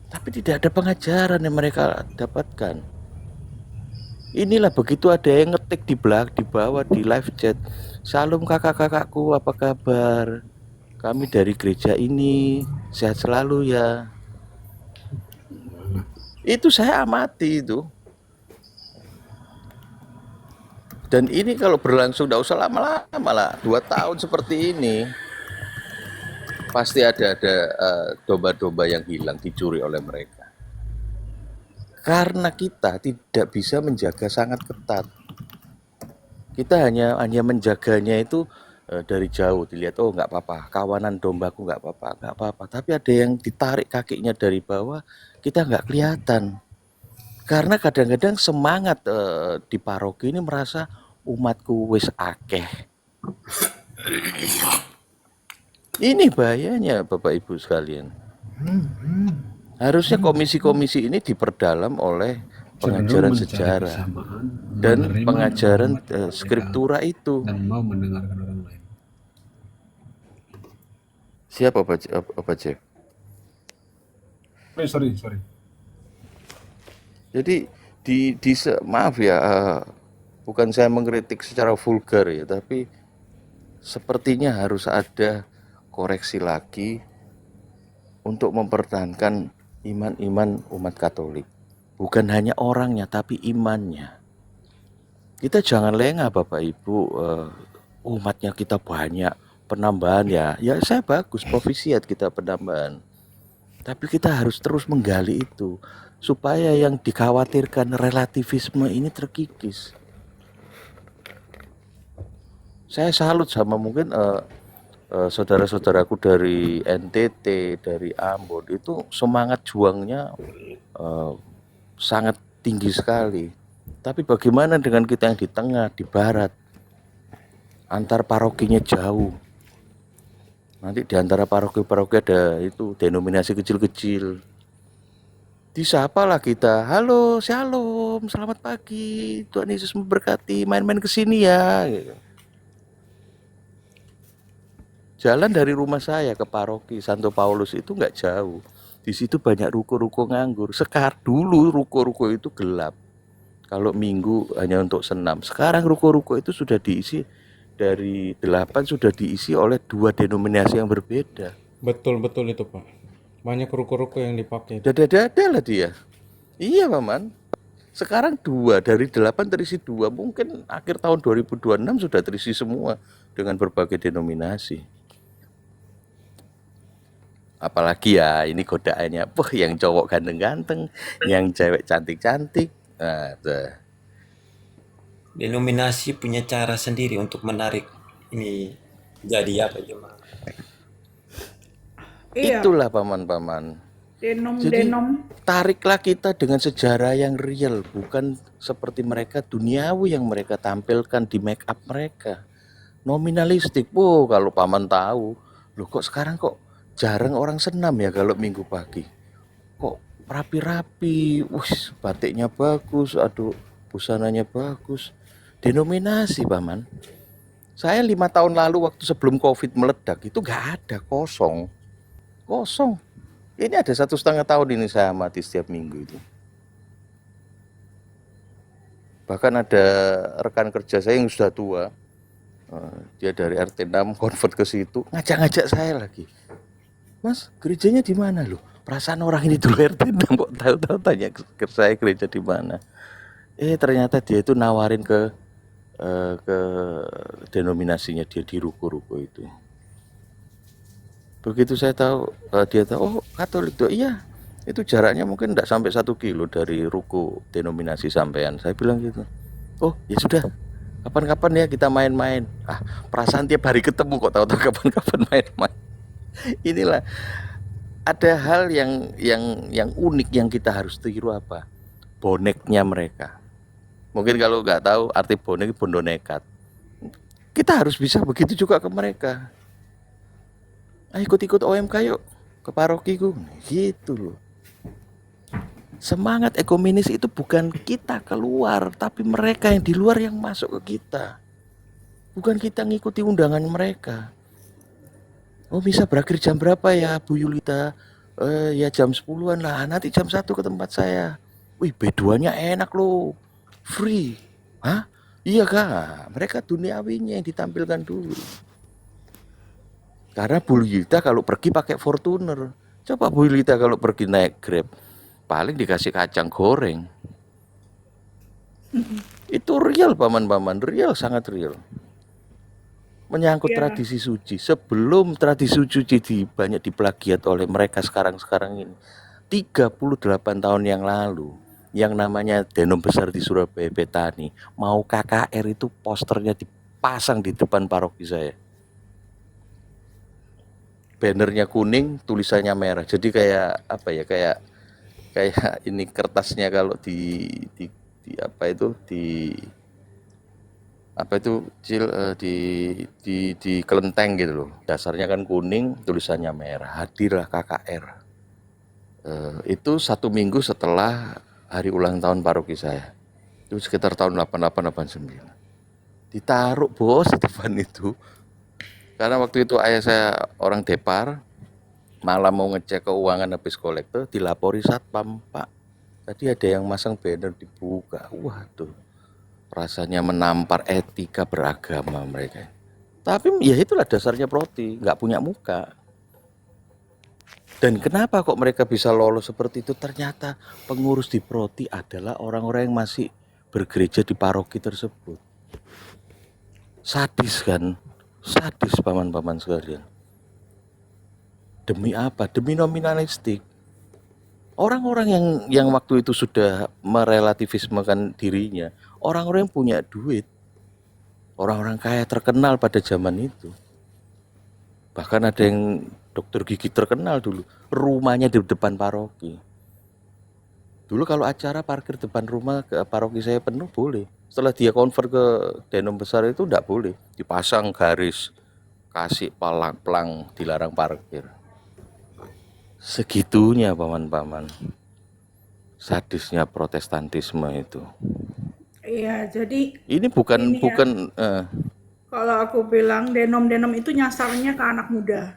Tapi tidak ada pengajaran yang mereka dapatkan. Inilah begitu ada yang ngetik di bawah di live chat. Salam kakak-kakakku, apa kabar? Kami dari gereja ini, sehat selalu ya. Itu saya amati itu. Dan ini kalau berlangsung tidak usah lama-lama lah, 2 tahun seperti ini. Pasti ada domba-domba yang hilang, dicuri oleh mereka. Karena kita tidak bisa menjaga sangat ketat. Kita hanya menjaganya itu dari jauh, dilihat oh nggak apa-apa, kawanan dombaku nggak apa-apa. Tapi ada yang ditarik kakinya dari bawah, kita nggak kelihatan. Karena kadang-kadang semangat di paroki ini merasa umatku wis akeh. Ini bahayanya Bapak Ibu sekalian. Harusnya komisi-komisi ini diperdalam oleh pengajaran sejarah dan pengajaran skriptura itu. Dan mau mendengarkan orang lain. Siapa Pak Jeff? Sorry. Jadi maaf ya, bukan saya mengkritik secara vulgar ya, tapi sepertinya harus ada koreksi lagi untuk mempertahankan iman umat Katolik. Bukan hanya orangnya, tapi imannya. Kita jangan lengah Bapak Ibu, umatnya kita banyak, penambahan ya saya bagus, profisiat kita penambahan. Tapi kita harus terus menggali itu, supaya yang dikhawatirkan relativisme ini terkikis. Saya salut sama mungkin saudara-saudaraku dari NTT, dari Ambon, itu semangat juangnya sangat tinggi sekali. Tapi bagaimana dengan kita yang di tengah, di barat, antar parokinya jauh. Nanti di antara paroki-paroki ada itu denominasi kecil-kecil. Disapalah kita, halo, shalom, selamat pagi, Tuhan Yesus memberkati, main-main ke sini ya. Jalan dari rumah saya ke paroki Santo Paulus itu nggak jauh. Di situ banyak ruko-ruko nganggur. Dulu ruko-ruko itu gelap. Kalau minggu hanya untuk senam. Sekarang ruko-ruko itu sudah diisi dari 8 sudah diisi oleh 2 denominasi yang berbeda. Betul itu Pak. Banyak ruko-ruko yang dipakai. Dada lah dia. Iya Paman. Sekarang 2 dari 8 terisi 2. Mungkin akhir tahun 2026 sudah terisi semua dengan berbagai denominasi. Apalagi ya ini godaannya, yang cowok ganteng-ganteng, yang cewek cantik-cantik. Nah, denominasi punya cara sendiri untuk menarik ini jadi apa jemaah. Iya, Itulah paman-paman. Jadi denom-denom. tariklah kita dengan sejarah yang real, bukan seperti mereka duniawi yang mereka tampilkan di make up mereka. Nominalistik. Wow, kalau paman tahu, loh kok sekarang kok jarang orang senam ya kalau minggu pagi. Kok rapi-rapi, wih, batiknya bagus, aduh, busananya bagus. Denominasi paman. Saya 5 tahun lalu waktu sebelum COVID meledak itu nggak ada, kosong. Ini ada 1,5 tahun ini saya amati setiap minggu itu. Bahkan ada rekan kerja saya yang sudah tua, dia dari RT 6 convert ke situ, ngajak-ngajak saya lagi. Mas, gerejanya di mana loh? Perasaan orang ini dulu RT 6 kok tahu-tahu tanya ke saya gereja di mana. Ternyata dia itu nawarin ke denominasinya dia di ruko-ruko itu. Begitu saya tahu, dia tahu, oh Katolik tuh, iya. Itu jaraknya mungkin tidak sampai 1 kilo dari ruko denominasi sampean. Saya bilang gitu. Oh ya sudah, kapan-kapan ya kita main-main. Perasaan tiap hari ketemu kok tahu-tahu kapan-kapan main-main. Inilah ada hal yang unik yang kita harus tiru apa? Boneknya mereka. Mungkin kalau nggak tahu arti bonek, bondo nekat. Kita harus bisa begitu juga ke mereka. Ikut-ikut OMK yuk ke parokiku, gitu loh. Semangat ekumenis itu bukan kita keluar, tapi mereka yang di luar yang masuk ke kita. Bukan kita ngikuti undangan mereka. Oh bisa berakhir jam berapa ya Bu Yulita? Ya jam 10-an lah, nanti jam 1 ke tempat saya. Wih B2-nya enak loh, free. Hah? Iya kak, mereka duniawinya yang ditampilkan dulu. Karena Bu Yulita kalau pergi pakai Fortuner. Coba Bu Yulita kalau pergi naik Grab, paling dikasih kacang goreng. Itu real paman-paman, real, sangat real. Menyangkut tradisi suci. Sebelum tradisi suci banyak diplagiat oleh mereka sekarang ini. 38 tahun yang lalu, yang namanya Denom Besar di Surabaya Betani, mau KKR itu posternya dipasang di depan paroki saya. Bannernya kuning, tulisannya merah. Jadi kayak apa ya? Kayak ini kertasnya kalau di kelenteng gitu loh. Dasarnya kan kuning, tulisannya merah. Hadirlah KKR. Itu 1 minggu setelah hari ulang tahun paroki saya. Itu sekitar tahun 88-89. Ditaruh bos di depan itu. Karena waktu itu ayah saya orang Depar, malam mau ngecek keuangan habis kolektor, dilapori satpam, Pak. Tadi ada yang masang banner dibuka. Waduh, rasanya menampar etika beragama mereka. Tapi ya itulah dasarnya proti, nggak punya muka. Dan kenapa kok mereka bisa lolos seperti itu? Ternyata pengurus di proti adalah orang-orang yang masih bergereja di paroki tersebut. Sadis kan? Sadis paman-paman sekalian. Demi apa? Demi nominalistik. Orang-orang yang waktu itu sudah merelativismekan dirinya, orang-orang yang punya duit, orang-orang kaya terkenal pada zaman itu. Bahkan ada yang dokter gigi terkenal dulu, rumahnya di depan paroki. Dulu kalau acara parkir depan rumah ke paroki saya penuh boleh. Setelah dia convert ke Denom Besar itu enggak boleh. Dipasang garis, kasih pelang, dilarang parkir. Segitunya paman-paman. Sadisnya protestantisme itu. Iya, jadi Ini bukan kalau aku bilang denom-denom itu nyasarnya ke anak muda.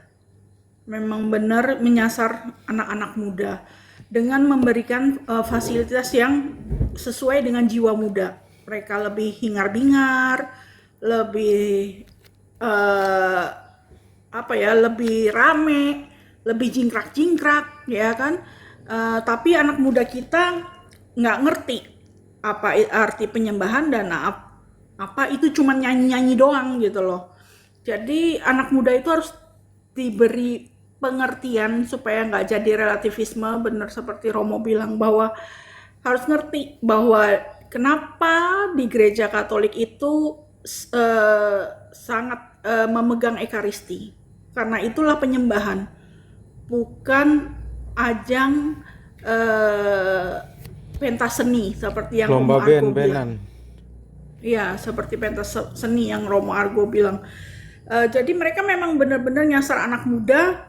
Memang benar menyasar anak-anak muda dengan memberikan fasilitas yang sesuai dengan jiwa muda. Mereka lebih hingar-bingar, lebih lebih rame, lebih jingkrak-jingkrak, ya kan? Tapi anak muda kita nggak ngerti apa arti penyembahan dan apa itu cuma nyanyi-nyanyi doang gitu loh. Jadi anak muda itu harus diberi pengertian supaya nggak jadi relativisme, benar seperti Romo bilang bahwa harus ngerti bahwa Kenapa di gereja Katolik itu sangat memegang Ekaristi? Karena itulah penyembahan, bukan ajang pentas seni seperti yang Romo Lomba Argo bilang. ben-benan. Iya, seperti pentas seni yang Romo Argo bilang. Jadi mereka memang benar-benar nyasar anak muda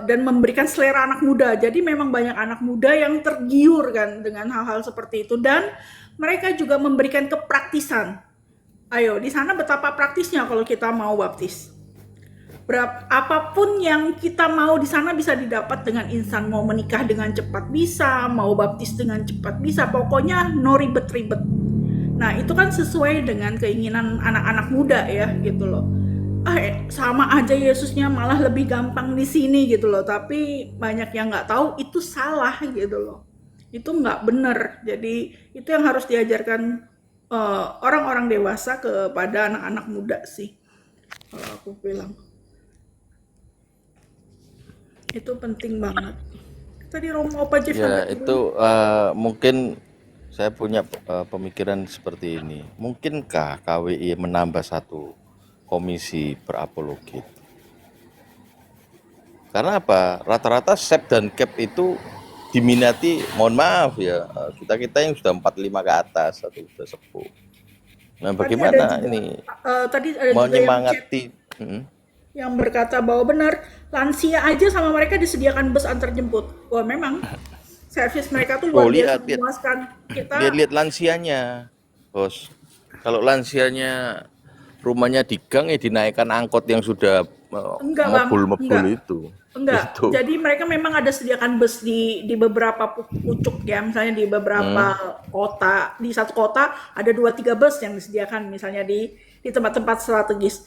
dan memberikan selera anak muda. Jadi memang banyak anak muda yang tergiur kan dengan hal-hal seperti itu, dan mereka juga memberikan kepraktisan. Ayo, di sana betapa praktisnya kalau kita mau baptis. Apapun yang kita mau di sana bisa didapat dengan instan. Mau menikah dengan cepat bisa, mau baptis dengan cepat bisa. Pokoknya no ribet-ribet. Nah, itu kan sesuai dengan keinginan anak-anak muda ya, gitu loh. Sama aja Yesusnya, malah lebih gampang di sini gitu loh. Tapi banyak yang nggak tahu itu salah gitu loh. Itu nggak benar. Jadi itu yang harus diajarkan orang-orang dewasa kepada anak-anak muda sih. Kalau aku bilang itu penting banget. Tadi Romo apa aja Ya, itu mungkin saya punya pemikiran seperti ini. Mungkinkah KWI menambah satu komisi berapologit? Karena apa? Rata-rata SEP dan CAP itu diminati, mohon maaf ya, kita yang sudah 45 ke atas atau sudah sepuh. Nah, bagaimana ini tadi ada juga yang menyemangati? yang berkata bahwa benar lansia aja sama mereka disediakan bus antar jemput. Wah, memang servis mereka tuh luar biasa memuaskan. Lihat lansianya, bos. Kalau lansianya rumahnya di gang, dinaikkan angkot yang sudah mobil itu. Enggak. Gitu. Jadi mereka memang ada sediakan bus di beberapa pucuk ya, misalnya di beberapa kota. Di satu kota ada 2-3 bus yang disediakan, misalnya di tempat-tempat strategis.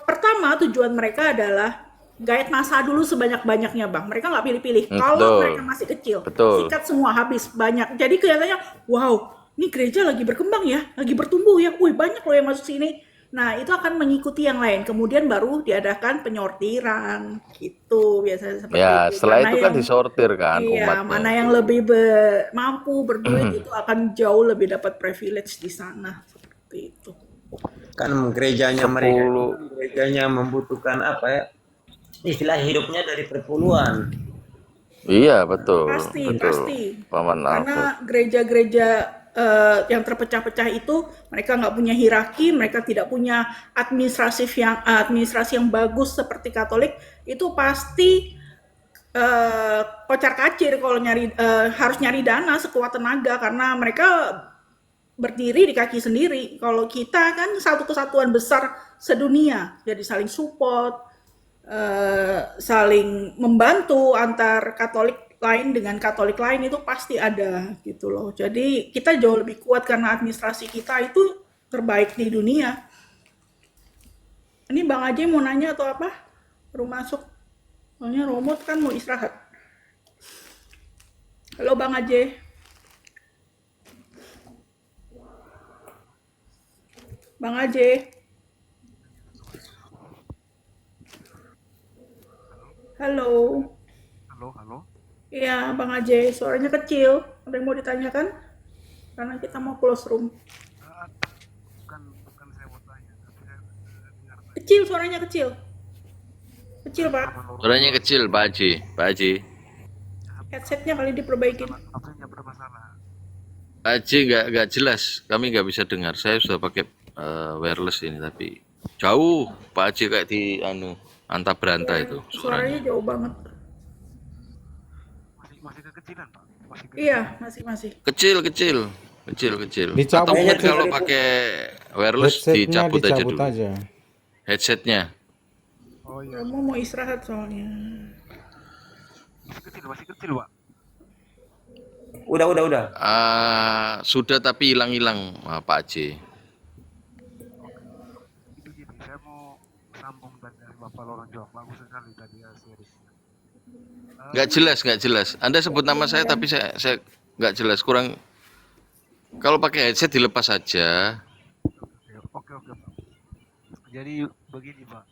Pertama, tujuan mereka adalah guide masa dulu sebanyak-banyaknya, Bang. Mereka nggak pilih-pilih. Kalau mereka masih kecil, sikat semua habis banyak. Jadi kelihatannya, wow, ini gereja lagi berkembang ya, lagi bertumbuh ya. Wih, banyak loh yang masuk sini. Nah, itu akan mengikuti yang lain. Kemudian baru diadakan penyortiran, gitu biasanya seperti Ya, itu. setelah itu kan disortir kan Iya, umatnya. mana yang lebih mampu berduit itu akan jauh lebih dapat privilege di sana, seperti itu. Kan gerejanya gerejanya membutuhkan apa ya? Istilah hidupnya dari perpuluhan. Iya, betul. Pasti. Paman Karena gereja-gereja yang terpecah-pecah itu mereka nggak punya hierarki, mereka tidak punya administrasi yang bagus seperti Katolik. Itu pasti kocar-kacir kalau harus nyari dana sekuat tenaga, karena mereka berdiri di kaki sendiri. Kalau kita kan satu kesatuan besar sedunia, jadi saling support, saling membantu antar Katolik lain dengan Katolik lain, itu pasti ada gitu loh. Jadi kita jauh lebih kuat karena administrasi kita itu terbaik di dunia. Ini Bang Aje mau nanya atau apa? Baru masuk. Soalnya Romo kan mau istirahat. Halo Bang Aje. Bang Aje. Halo. Halo. Iya, Bang Aje, suaranya kecil. Ada yang mau ditanyakan? Karena kita mau close room. Bukan saya mau tanya, tapi saya dengar. Kecil, suaranya kecil. Kecil, Pak. Suaranya kecil, Pak Haji. Headsetnya kali diperbaikin. Apanya bermasalah? Pak Haji nggak jelas, kami nggak bisa dengar. Saya sudah pakai wireless ini, tapi jauh. Pak Haji kayak di antah berantah itu Suaranya jauh banget. Masih kekecilan, Pak? Iya, masih. Kecil. Dicabut Atau mungkin aja. kalau pakai wireless dicabut aja dulu. Headsetnya. Oh iya. Kamu mau istirahat soalnya. Masih kecil, Pak. Udah. Sudah tapi hilang-hilang, Pak Haji. Itu gini, saya mau sambung dari Bapak Loronjo. Bagus sekali tadi ya seriesnya. Nggak jelas. Anda sebut nama saya tapi saya nggak jelas, kurang. Kalau pakai headset dilepas saja. Oke, Pak. Jadi begini, Pak.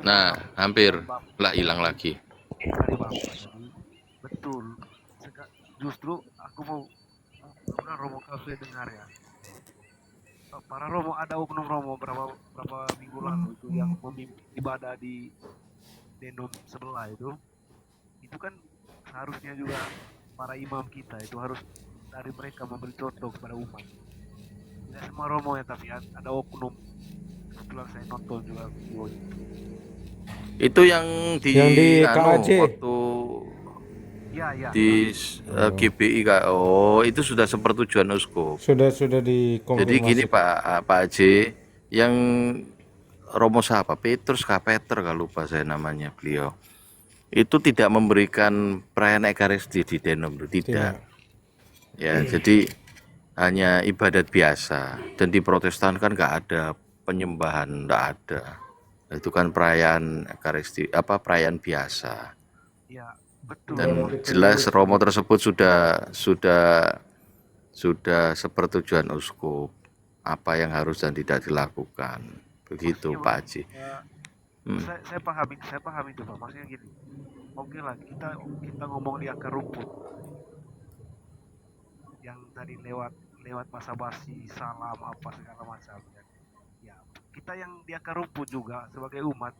Nah, hampir lah hilang lagi. Dari Bapak. Jadi betul. Justru aku mau kebetulan Romo Cafe dengar ya. Para Romo, ada oknum Romo berapa minggu lalu itu yang memimpin ibadah di Denom sebelah itu kan seharusnya juga para imam kita itu harus dari mereka memberi contoh kepada umat. Tidak semua Romo ya, tapi ada oknum. Kebetulan saya nonton juga video itu. Itu yang Yang di KAC. waktu Ya. di GBI Kak. Oh, itu sudah sepertujuan uskup. Sudah Jadi dikonfirmasi. gini Pak Haji, yang Romo siapa? Petrus kah Peter kalau lupa saya namanya beliau. Itu tidak memberikan perayaan Ekaristi di Denom, tidak. Ya, jadi hanya ibadat biasa. Dan di Protestan kan nggak ada penyembahan, nggak ada. Itu kan perayaan Ekaristi, perayaan biasa. Ya, betul. Dan jelas Romo tersebut sudah sepertujuan uskup apa yang harus dan tidak dilakukan. Begitu Pak Haji. Saya pahami itu Pak. Maksudnya gini. Oke lah, kita ngomong di akar rumput. Yang tadi lewat basa-basi, salam apa segala macam. Ya, kita yang di akar rumput juga sebagai umat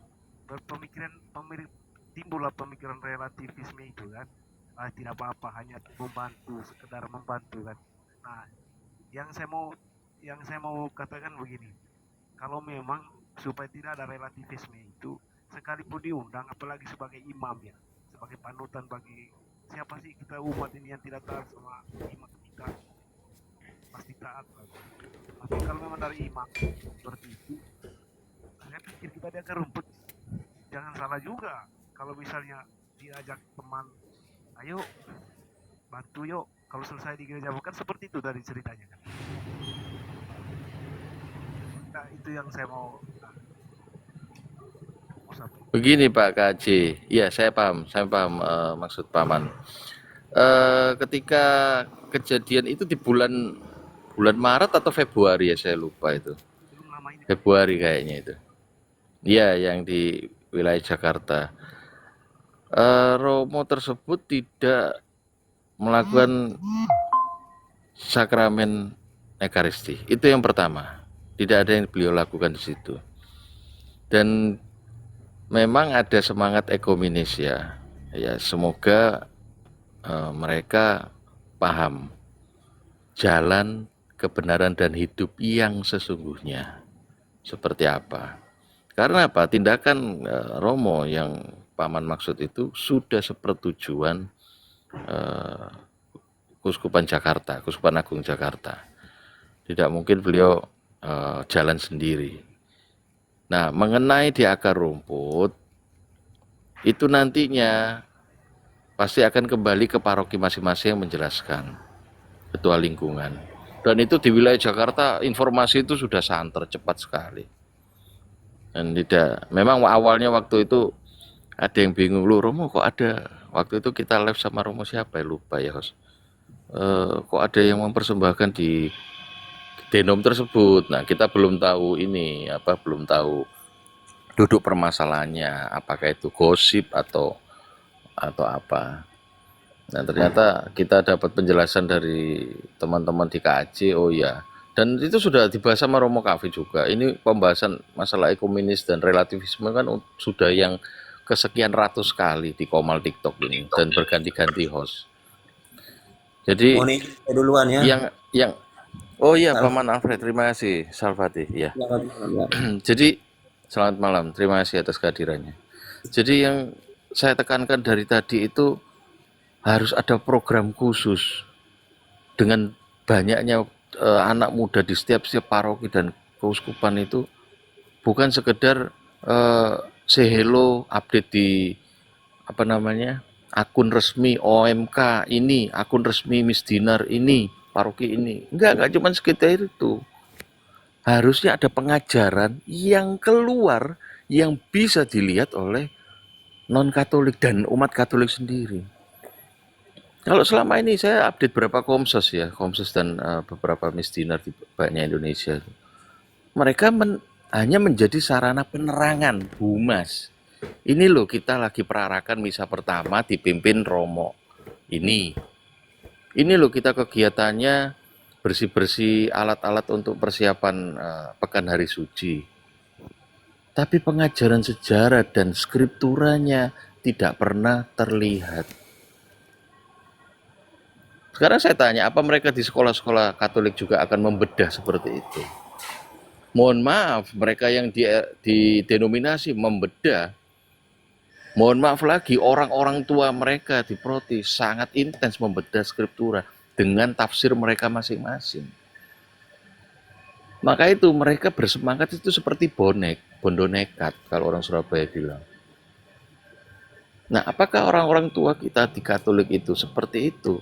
timbullah pemikiran relativisme itu kan. Tidak apa-apa, hanya membantu, sekedar membantu kan. Nah, yang saya mau katakan begini. Kalau memang supaya tidak ada relativisme itu, sekalipun diundang, apalagi sebagai imam ya, sebagai panutan bagi siapa sih kita umat ini yang tidak taat sama imam kita, pasti taat. Tapi kalau memang dari imam seperti itu, saya pikir kita di akar rumput jangan salah juga. Kalau misalnya diajak teman, ayo bantu yuk, kalau selesai di gereja bukan seperti itu dari ceritanya kan. Nah, itu yang saya mau Begini Pak KJ, ya saya paham maksud Paman. Ketika kejadian itu di bulan Maret atau Februari ya, saya lupa itu. Februari kayaknya itu. Iya, yang di wilayah Jakarta. Romo tersebut tidak melakukan sakramen Ekaristi. Itu yang pertama. Tidak ada yang beliau lakukan di situ. Dan memang ada semangat ekumenis ya. Ya, semoga mereka paham jalan kebenaran dan hidup yang sesungguhnya seperti apa. Karena apa? Tindakan Romo yang Paman maksud itu sudah sepertujuan Keuskupan Jakarta, Keuskupan Agung Jakarta. Tidak mungkin beliau jalan sendiri. Nah, mengenai di akar rumput, itu nantinya pasti akan kembali ke paroki masing-masing yang menjelaskan, ketua lingkungan. Dan itu di wilayah Jakarta informasi itu sudah santer, cepat sekali. Dan memang awalnya waktu itu ada yang bingung, loh Romo kok ada, waktu itu kita live sama Romo siapa ya, lupa ya host. Kok ada yang mempersembahkan di Denom tersebut. Nah, kita belum tahu belum tahu duduk permasalahannya, apakah itu gosip atau apa. Nah, ternyata kita dapat penjelasan dari teman-teman di KAC, oh ya. Dan itu sudah dibahas sama Romo Cafe juga. Ini pembahasan masalah ekumenis dan relativisme kan sudah yang kesekian ratus kali di Komal TikTok ini dan berganti-ganti host. Jadi duluan ya. Yang oh iya Paman Alfred, terima kasih Salvati ya. Jadi selamat malam, terima kasih atas kehadirannya. Jadi yang saya tekankan dari tadi itu harus ada program khusus dengan banyaknya anak muda di setiap paroki dan keuskupan itu, bukan sekedar say hello, update di akun resmi OMK ini, akun resmi Misdinar ini, paroki ini. Enggak cuma sekedar itu. Harusnya ada pengajaran yang keluar yang bisa dilihat oleh non-Katolik dan umat Katolik sendiri. Kalau selama ini saya update berapa komsos dan beberapa Misdinar di banyak Indonesia. Mereka hanya menjadi sarana penerangan humas. Ini loh, kita lagi perarakan misa pertama dipimpin Romo ini loh, kita kegiatannya bersih-bersih alat-alat untuk persiapan pekan hari suci. Tapi pengajaran sejarah dan skripturanya tidak pernah terlihat. Sekarang saya tanya, apa mereka di sekolah-sekolah Katolik juga akan membedah seperti itu? Mohon maaf, mereka yang di denominasi membedah. Mohon maaf lagi, orang-orang tua mereka di Proti sangat intens membedah skriptura dengan tafsir mereka masing-masing. Maka itu mereka bersemangat itu seperti bondo nekat kalau orang Surabaya bilang. Nah, apakah orang-orang tua kita di Katolik itu seperti itu?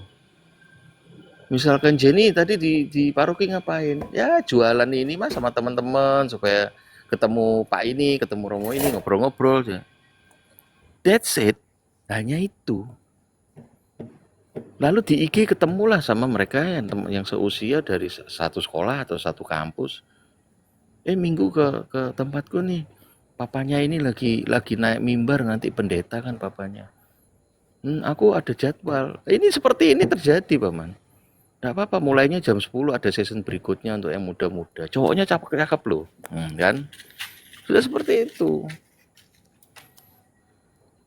Misalkan Jenny tadi di paroki ngapain? Ya jualan ini mas sama teman-teman supaya ketemu Pak ini, ketemu Romo ini, ngobrol-ngobrol aja. That's it, hanya itu. Lalu di IG ketemulah sama mereka yang seusia dari satu sekolah atau satu kampus. Minggu ke tempatku nih, papanya ini lagi naik mimbar, nanti pendeta kan papanya. Aku ada jadwal. Ini seperti ini terjadi paman. Nggak apa-apa, mulainya jam 10 ada season berikutnya untuk yang muda-muda. Cowoknya cakep loh, kan? Sudah seperti itu.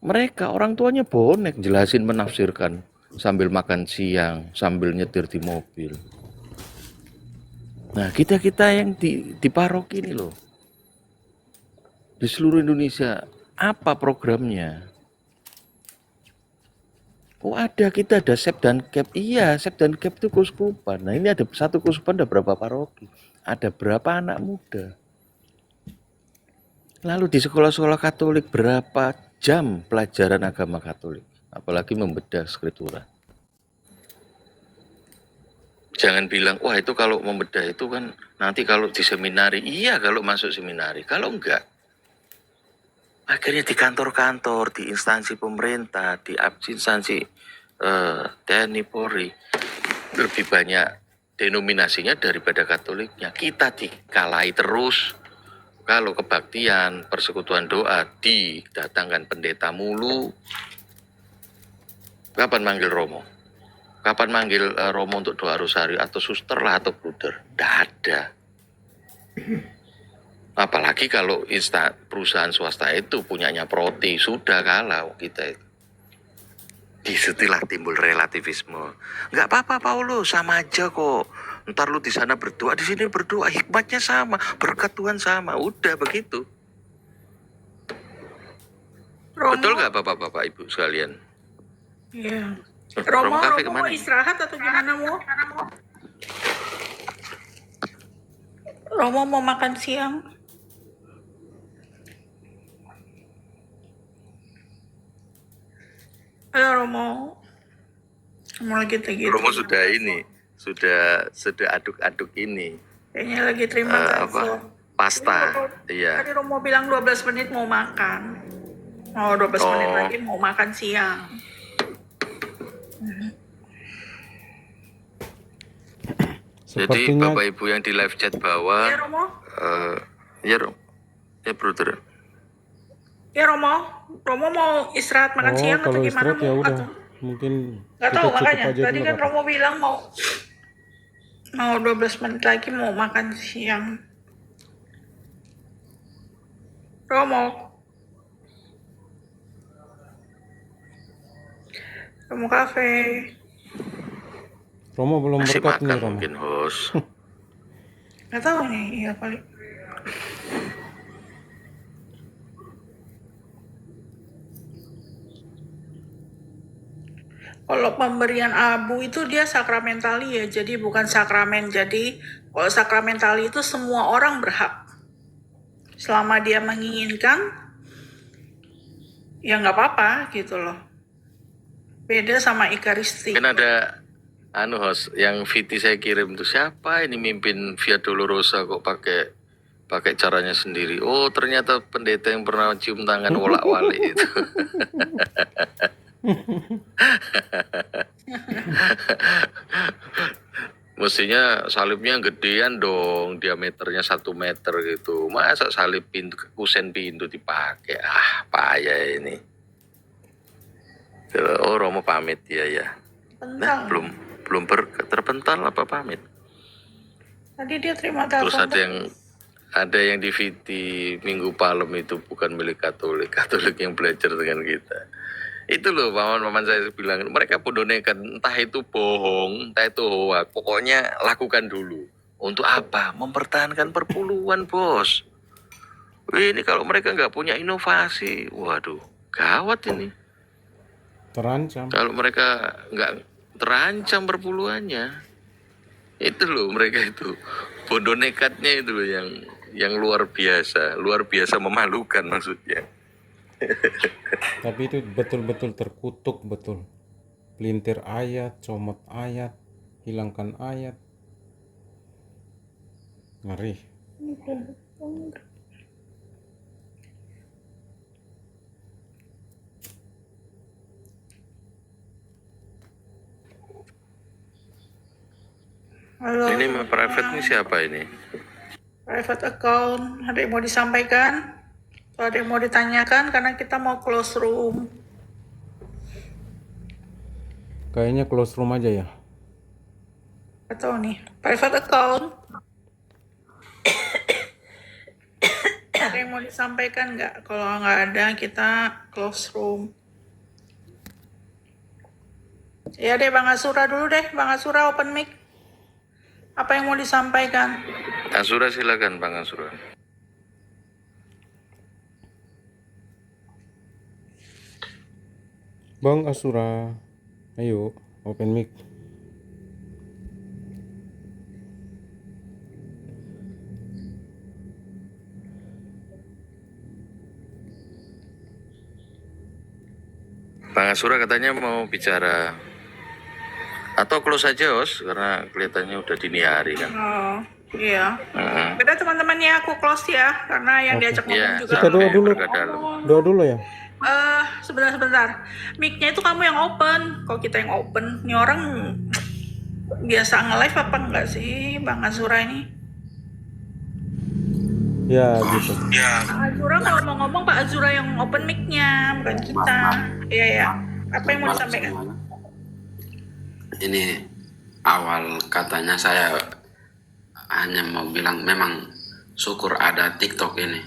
Mereka orang tuanya bonek jelasin menafsirkan sambil makan siang, sambil nyetir di mobil. Nah, kita yang di paroki ini loh, di seluruh Indonesia, apa programnya? Oh ada, kita ada SEP dan CAP. Iya, SEP dan CAP itu keuskupan. Nah ini ada satu keuskupan, ada berapa paroki, ada berapa anak muda. Lalu di sekolah-sekolah Katolik berapa jam pelajaran agama Katolik, apalagi membedah skriptura. Jangan bilang, wah itu kalau membedah itu kan nanti kalau di seminari. Iya kalau masuk seminari, kalau enggak akhirnya di kantor-kantor, di instansi pemerintah, di instansi TNI Polri, lebih banyak denominasinya daripada Katoliknya. Kita dikalahi terus. Kalau kebaktian, persekutuan doa, didatangkan pendeta mulu. Kapan manggil Romo? Kapan manggil Romo untuk doa rosari atau suster lah atau bruder? Tidak ada. Apalagi kalau perusahaan swasta itu punyanya Proti, sudah kalau kita itu. Disitulah timbul relativisme. Nggak apa-apa Paulus, sama aja kok. Ntar lu di sana berdoa, di sini berdoa, hikmatnya sama, berkat Tuhan sama, udah begitu. Romo, Betul nggak bapak-bapak ibu sekalian? Iya. Romo kafe Romo kemana? mau istirahat atau gimana mau? Romo mau makan siang. Ayo Romo. Kamu lagi terima. Romo sudah ini, sudah aduk-aduk ini. Kayaknya lagi terima telepon. Pasta, iya. Tadi Romo bilang 12 menit mau makan. 12 menit lagi mau makan siang. Jadi Sepertinya Bapak Ibu yang di live chat bawah, Ya Romo. ya Romo, ya brother. Ya Romo. Romo mau istirahat makan siang atau kalau gimana istirahat ya mau? udah, mungkin Gak kita tahu cukup makanya. aja Tadi dulu kan Kak. Romo bilang mau 12 menit lagi mau makan siang. Romo. Romo kafe. Romo belum Masih berkat nih makan Romo. mungkin host. Gak tahu nih, iya kali. Kalau pemberian abu itu dia sakramentali ya, jadi bukan sakramen. Jadi kalau sakramentali itu semua orang berhak. Selama dia menginginkan, ya nggak apa-apa gitu loh. Beda sama Ekaristi. Kan ada host yang Viti saya kirim tuh, siapa ini mimpin Via Dolorosa kok pakai caranya sendiri. Oh ternyata pendeta yang pernah cium tangan wolak-walik itu. Mestinya salibnya gedean dong, diameternya 1 meter gitu. Masa salib kusen pintu dipakai? Payah ini. Oh Romo pamit ya. Nah belum terpental apa pamit? Tadi dia terima Terus telepon. ada yang di VT Minggu Palem itu bukan milik Katolik yang belajar dengan kita. Itu loh paman-paman saya bilang, mereka bodoh nekat, entah itu bohong, entah itu hoak, pokoknya lakukan dulu. Untuk apa? Mempertahankan perpuluhan, bos. Ini kalau mereka nggak punya inovasi, waduh, gawat ini. Terancam. Kalau mereka nggak terancam perpuluhannya, itu loh mereka itu bodoh nekatnya itu loh yang luar biasa memalukan maksudnya. Tapi itu betul-betul terkutuk betul. Pelintir ayat, comot ayat, hilangkan ayat. Ngeri. Halo. Ini private nih siapa ini? Private account. Ada yang mau disampaikan? Atau ada yang mau ditanyakan? Karena kita mau close room. Kayaknya close room aja ya. Atau nih, private account. Ada yang mau disampaikan nggak? Kalau nggak ada, kita close room. Ya deh, Bang Asura dulu deh. Bang Asura open mic. Apa yang mau disampaikan? Asura silakan Bang Asura. Bang Asura, ayo open mic. Bang Asura katanya mau bicara. Atau close aja, Os, karena kelihatannya udah dini hari kan. Oh, iya. Beda teman-temannya aku close ya, karena yang diajak ngomong Iya, juga. Kita doa dulu. berkadalam. Doa dulu ya. Sebentar. Mic-nya itu kamu yang open. Kok kita yang open? Ini orang biasa nge-live apa enggak sih, Bang Azura ini? Ya gitu. Pak Azura kalau mau ngomong, Pak Azura yang open mic-nya, bukan kita. Iya ya. Apa yang mau disampaikan? Ini awal katanya saya hanya mau bilang memang syukur ada TikTok ini.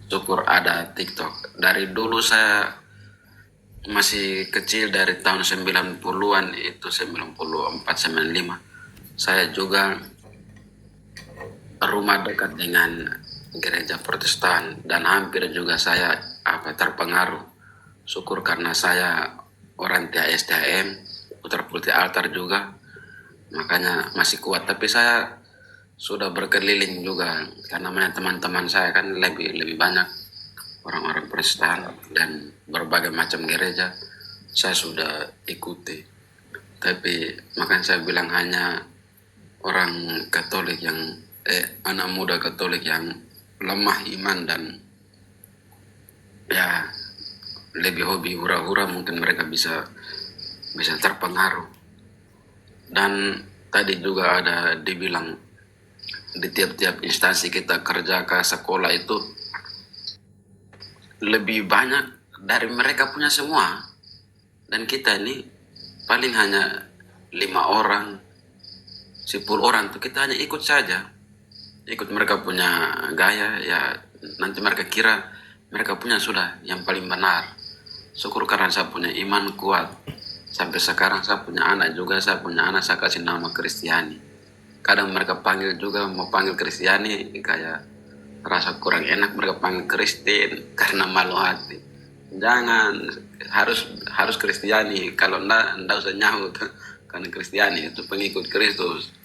Syukur ada TikTok. Dari dulu saya masih kecil, dari tahun 90-an itu 94 95. Saya juga rumah dekat dengan gereja Protestan dan hampir juga saya terpengaruh. Syukur karena saya orang THSTM, putra putri altar juga, makanya masih kuat. Tapi saya sudah berkeliling juga karena teman-teman saya kan lebih banyak orang-orang Protestan dan berbagai macam gereja saya sudah ikuti. Tapi makanya saya bilang hanya orang Katolik yang anak muda Katolik yang lemah iman dan ya lebih hobi hura-hura, mungkin mereka bisa terpengaruh. Dan tadi juga ada dibilang di tiap-tiap instansi kita kerja ke sekolah itu lebih banyak dari mereka punya semua, dan kita ini paling hanya 5 orang 10 orang tuh, kita hanya ikut saja, ikut mereka punya gaya ya, nanti mereka kira mereka punya sudah yang paling benar. Syukur karena saya punya iman kuat. Sampai sekarang saya punya anak juga, saya kasih nama Kristiani. Kadang mereka panggil juga, mau panggil Kristiani, kayak rasa kurang enak mereka panggil Kristen karena malu hati. Jangan, harus Kristiani, kalau enggak usah nyahut, karena Kristiani itu pengikut Kristus.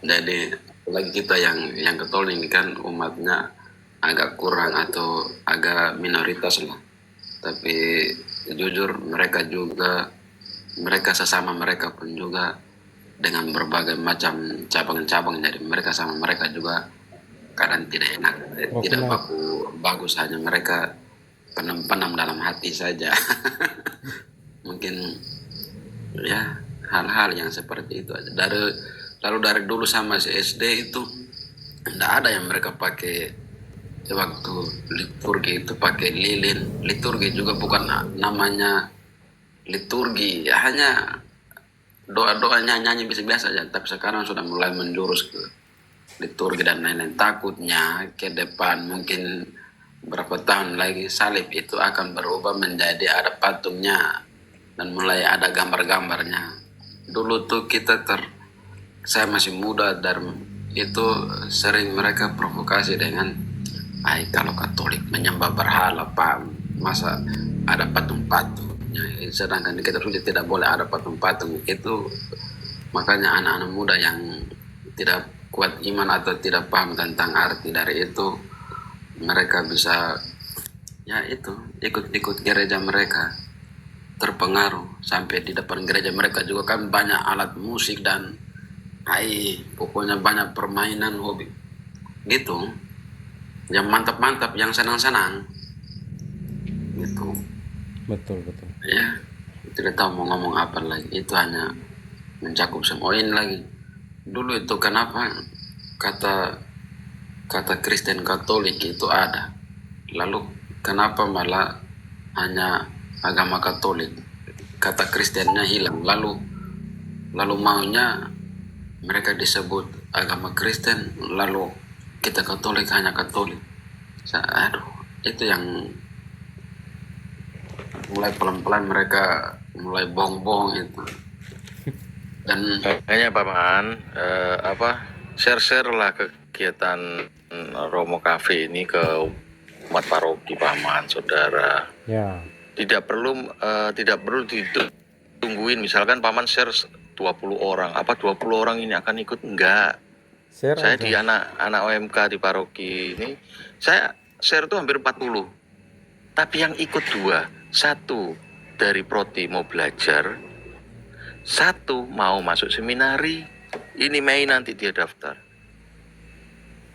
Jadi lagi kita yang Katolik kan umatnya agak kurang atau agak minoritas lah. Tapi jujur mereka sesama mereka pun juga dengan berbagai macam cabang-cabang, jadi mereka sama mereka juga kadang tidak enak, tidak bagus, hanya mereka penam dalam hati saja. Mungkin ya hal-hal yang seperti itu aja. Lalu dari dulu sama si SD itu tidak ada yang mereka pakai waktu liturgi itu pakai lilin. Liturgi juga bukan namanya liturgi, ya hanya doa-doa nyanyi biasa-biasa aja, tapi sekarang sudah mulai menjurus ke liturgi dan lain-lain. Takutnya ke depan mungkin berapa tahun lagi salib itu akan berubah menjadi ada patungnya dan mulai ada gambar-gambarnya. Dulu tuh saya masih muda dan itu sering mereka provokasi dengan, kalau Katolik menyembah berhala Pak, masa ada patung-patungnya, sedangkan di kitab suci tidak boleh ada patung-patung. Itu makanya anak-anak muda yang tidak kuat iman atau tidak paham tentang arti dari itu, mereka bisa ikut gereja mereka, terpengaruh sampai di depan gereja mereka juga kan banyak alat musik dan pokoknya banyak permainan hobi gitu, yang mantap-mantap, yang senang-senang gitu. Betul. Ya, tidak tahu mau ngomong apa lagi, itu hanya mencakup semua. Ini lagi dulu itu kenapa kata Kristen Katolik itu ada, lalu kenapa malah hanya agama Katolik, kata Kristennya hilang, lalu maunya mereka disebut agama Kristen, lalu kita Katolik hanya Katolik. Itu yang mulai pelan-pelan mereka mulai bohong-bohong itu. Dan kayaknya Paman share lah kegiatan Romo Cafe ini ke umat paroki Paman, saudara. Ya. Tidak perlu ditungguin, misalkan Paman share 20 orang, 20 orang ini akan ikut, enggak. Saya di anak OMK di paroki ini, saya share tuh hampir 40. Tapi yang ikut 2, 1 dari Proti mau belajar, 1 mau masuk seminari. Ini Mei nanti dia daftar.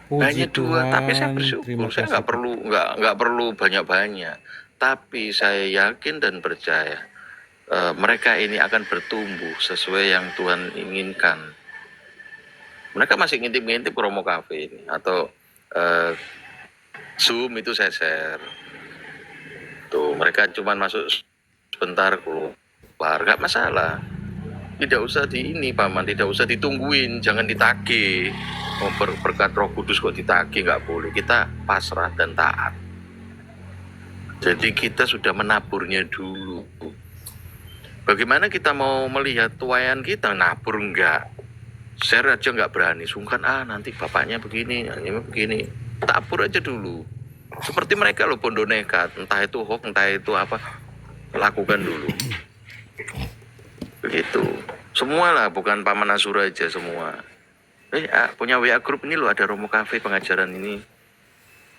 Hanya 2, tapi saya bersyukur. Saya nggak perlu banyak-banyak. Tapi saya yakin dan percaya mereka ini akan bertumbuh sesuai yang Tuhan inginkan. Mereka masih ngintip-ngintip Romo Cafe ini atau Zoom itu saya share. Tuh mereka cuma masuk sebentar keluar, nggak masalah. Tidak usah Paman, tidak usah ditungguin, jangan ditagih. Berkat Roh Kudus kok ditagih, nggak boleh. Kita pasrah dan taat. Jadi kita sudah menaburnya dulu. Bagaimana kita mau melihat tuayan kita nabur enggak? Share aja nggak berani, sungkan nanti bapaknya begini, ini begini. Tabur aja dulu. Seperti mereka loh bondo nekat, entah itu hoax, entah itu apa, lakukan dulu. Begitu. Semua lah, bukan Paman Azura aja semua. Punya WA group ini loh, ada Romo Cafe pengajaran ini.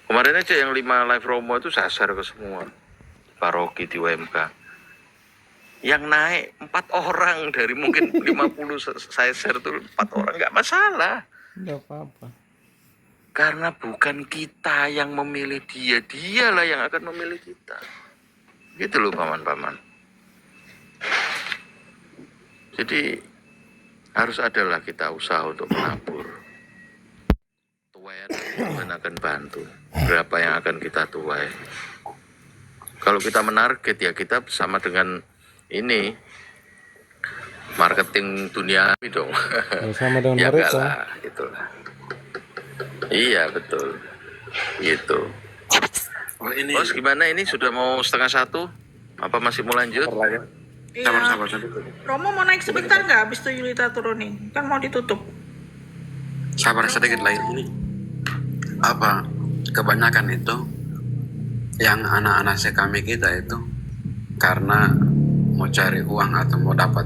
Kemarin aja yang 5 live Romo itu saya share ke semua paroki di WMK. Yang naik 4 orang dari mungkin 50 saya share tuh 4 orang, nggak masalah. Nggak apa-apa. Karena bukan kita yang memilih dia, dialah yang akan memilih kita. Gitu loh Paman-paman. Jadi harus adalah kita usaha untuk menabur. Tuayan Tuhan akan bantu. Berapa yang akan kita tuai. Kalau kita menarget ya kita sama dengan ini marketing duniawi dong. Ya, sama dengan ya mereka. Lah, itulah. Iya betul. Gitu. Bos gimana ini sudah mau 12:30? Apa masih mau lanjut? Iya. Romo mau naik sebentar nggak? Habis itu Yulita turunin. Kan mau ditutup. Sabar sedikit lagi ini. Kebanyakan itu yang anak-anak sekami kita itu karena mau cari uang atau mau dapat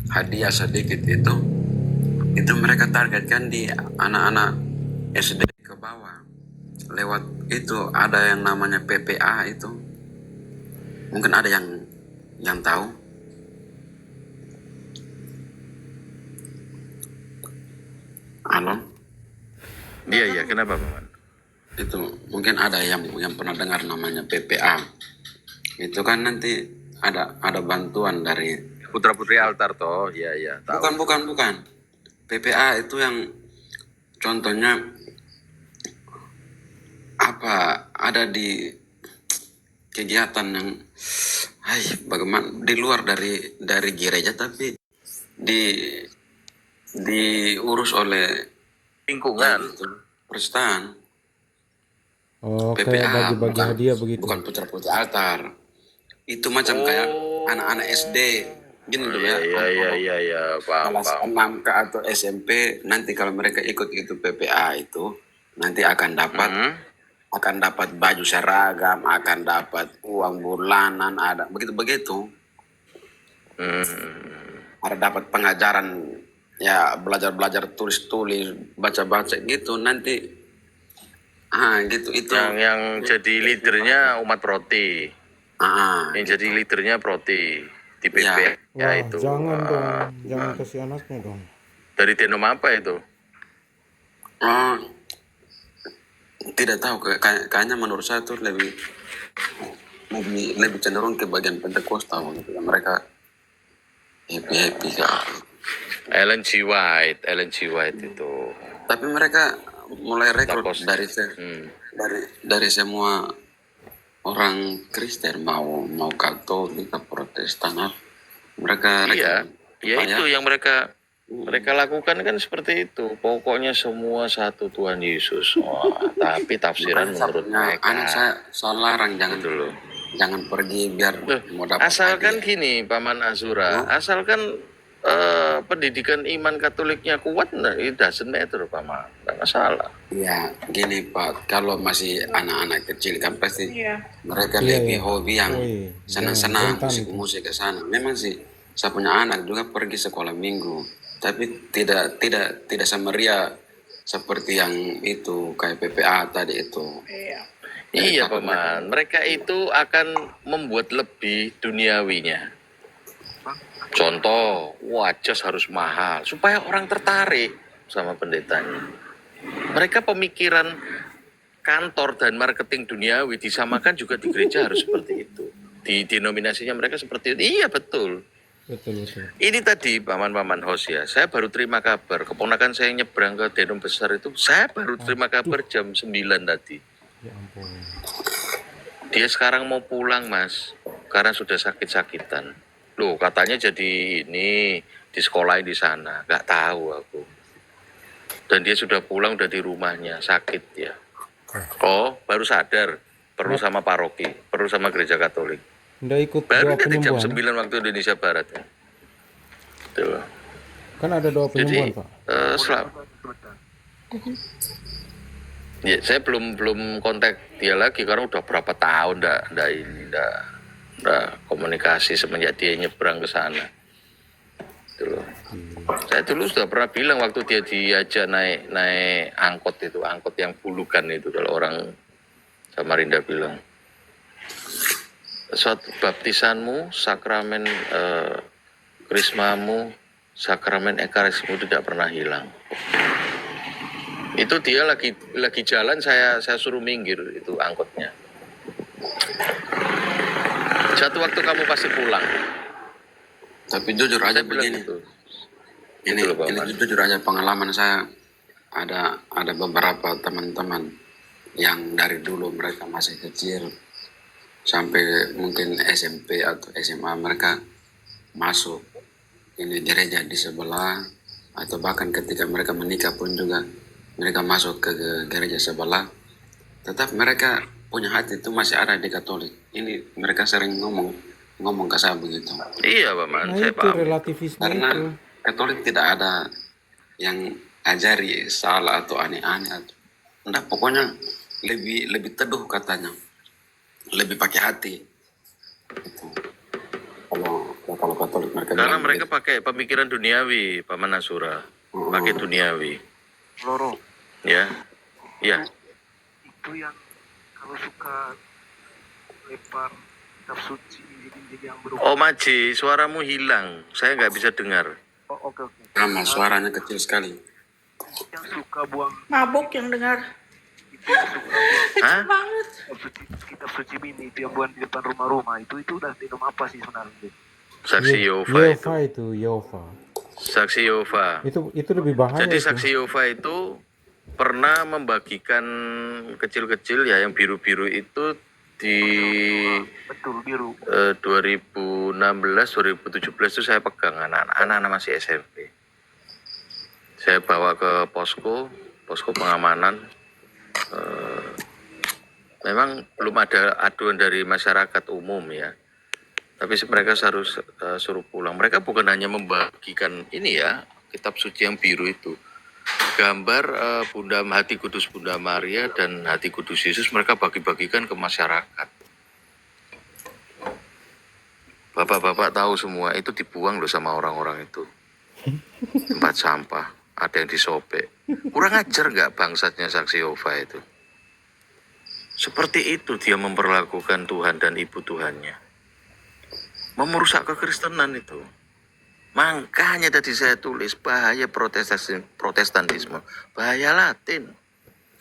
hadiah sedikit itu mereka targetkan di anak-anak SD ke bawah. Lewat itu ada yang namanya PPA itu. Mungkin ada yang tahu. Halo? Iya, kenapa Paman? Itu mungkin ada yang pernah dengar namanya PPA. Itu kan nanti ada bantuan dari Putra-putri altar toh, iya tahu. Bukan. PPA itu yang contohnya ada di kegiatan yang bagaimana di luar dari gereja tapi di diurus oleh Lingkungan. Protestan, Oh, kayak PPA, bagi-bagi bukan hadiah begitu. bukan putra-putri altar. Itu macam kayak anak-anak SD, gini dulu ya. Iya, paham, Kelas paham. 6 ke atau SMP, nanti kalau mereka ikut itu PPA itu, nanti akan dapat baju seragam, akan dapat uang bulanan, ada begitu-begitu. Ada dapat pengajaran, ya belajar tulis-tulis, baca-baca gitu nanti. Gitu itu. Yang jadi leadernya umat Proti. Yang jadi leadernya Proti di PPA Wah, itu. jangan dong, jangan kasih anaknya dong. Dari denom apa itu? Tidak tahu, kayaknya menurut saya tuh lebih cenderung ke bagian Pentekostal gitu. Mereka happy Ellen G. White itu. Tapi mereka mulai rekrut dari semua orang Kristen, mau Katolik atau Protestan, mereka Iya, ya itu yang mereka lakukan kan seperti itu. Pokoknya semua satu Tuhan Yesus. Wah, tapi tafsiran menurut mereka. Anak saya larang jangan pergi biar mau dapat Asalkan gini, Paman Azura, asalkan pendidikan iman Katoliknya kuat, nah, it doesn't matter, Paman. Nggak masalah. Ya, gini Pak, kalau masih anak-anak kecil kan pasti mereka lebih hobi yang senang-senang musik ke sana. Memang sih, saya punya anak juga pergi sekolah minggu, tapi tidak semeriah seperti yang itu kayak PPA tadi itu. Iya, Paman. Mereka itu akan membuat lebih duniawinya. Contoh, jas harus mahal supaya orang tertarik sama pendetanya. Mereka pemikiran kantor dan marketing duniawi disamakan juga di gereja harus seperti itu. Di denominasinya mereka seperti itu. Iya, betul. Betul. Ini tadi Paman host ya, saya baru terima kabar. Keponakan saya nyebrang ke denom besar itu, saya baru terima kabar jam 9 tadi. Ya ampun. Dia sekarang mau pulang, Mas, karena sudah sakit-sakitan. Loh, katanya jadi ini di sekolah di sana, nggak tahu aku. Dan dia sudah pulang, udah di rumahnya, sakit ya. Oh, baru sadar, perlu sama paroki, perlu sama gereja Katolik. Nggak ikut Baru doa nanti jam penyembuhan. 9 waktu Indonesia Barat ya. Tuh. Kan ada doa penyembuhan, Pak. Ya, saya belum kontak dia lagi karena udah berapa tahun ndak komunikasi semenjak dia nyebrang ke sana. Dulu. Saya dulu sudah pernah bilang waktu dia diajak naik angkot itu, angkot yang bulukan itu, kalau orang Samarinda bilang. Suatu baptisanmu, sakramen krismamu, sakramen ekarismu tidak pernah hilang. Itu dia lagi jalan, saya suruh minggir itu angkotnya. Satu waktu kamu pasti pulang. Tapi jujur aja begini. Ini jujur aja pengalaman saya, ada beberapa teman-teman yang dari dulu mereka masih kecil sampai mungkin SMP atau SMA mereka masuk ini gereja di sebelah, atau bahkan ketika mereka menikah pun juga mereka masuk ke gereja sebelah, tetap mereka punya hati itu masih ada di Katolik. Ini mereka sering ngomong ke saya begitu. Iya, Paman, saya itu paham. relativisme Karena itu. Katolik tidak ada yang ajari salah atau aneh-aneh. Enggak, pokoknya lebih teduh katanya, lebih pakai hati. Gitu. Kalau Katolik mereka Karena bilang mereka pakai pemikiran duniawi, Paman Asura. Pakai duniawi. Loro, Ya. Ya. itu yang kalau suka lempar kitab suci jadi yang berubah. Oh, Maji, suaramu hilang. Saya nggak bisa dengar. Oh, oke. sama suaranya kecil sekali. Yang suka buang Mabuk yang dengar. Hah? Banget. kitab suci mini itu yang buang di depan rumah-rumah itu udah denom apa sih sebenarnya? Saksi Yehova itu. Yehova. Saksi Yehova. Itu lebih bahaya. Jadi itu. saksi Yehova itu pernah membagikan kecil-kecil ya yang biru-biru itu di Betul, biru. 2016 2017 itu saya pegang anak-anak masih SMP. Saya bawa ke posko pengamanan. Memang belum ada aduan dari masyarakat umum ya. Tapi mereka harus suruh pulang. Mereka bukan hanya membagikan ini ya, kitab suci yang biru itu. Gambar hati kudus Bunda Maria dan hati kudus Yesus mereka bagi-bagikan ke masyarakat. Bapak-bapak tahu semua itu dibuang loh sama orang-orang itu. Tempat sampah, ada yang disobek. Kurang ajar nggak bangsatnya saksi Yehova itu? Seperti itu dia memperlakukan Tuhan dan Ibu Tuhannya. Merusak kekristenan itu. Makanya tadi saya tulis bahaya protestantisme, bahaya Latin.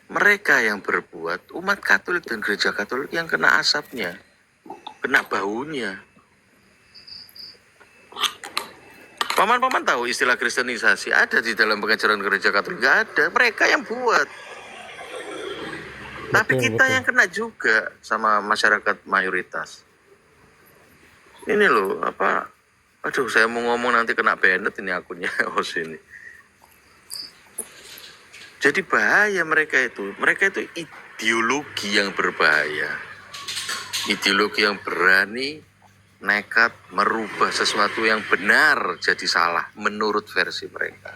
Mereka yang berbuat, umat Katolik dan gereja Katolik yang kena asapnya, kena baunya. Paman-paman tahu istilah kristenisasi ada di dalam pengajaran gereja Katolik? Gak ada, mereka yang buat. Tapi kita yang kena juga sama masyarakat mayoritas. Ini loh, aduh saya mau ngomong nanti kena banned ini akunnya host ini. Jadi bahaya mereka itu ideologi yang berbahaya. Ideologi yang berani, nekat merubah sesuatu yang benar jadi salah menurut versi mereka.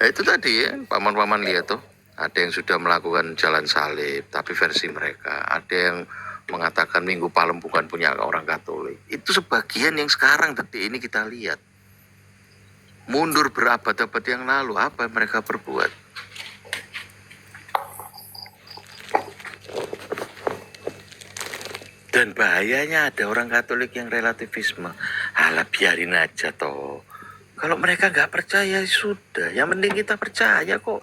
Nah, itu tadi ya, paman-paman lihat tuh, ada yang sudah melakukan jalan salib tapi versi mereka, ada yang mengatakan Minggu Palem bukan punya orang Katolik. Itu sebagian yang sekarang detik ini kita lihat. Mundur berabad-abad yang lalu, apa yang mereka perbuat? Dan bahayanya ada orang Katolik yang relativisme. Alah biarin aja toh. Kalau mereka nggak percaya sudah. Yang penting kita percaya kok.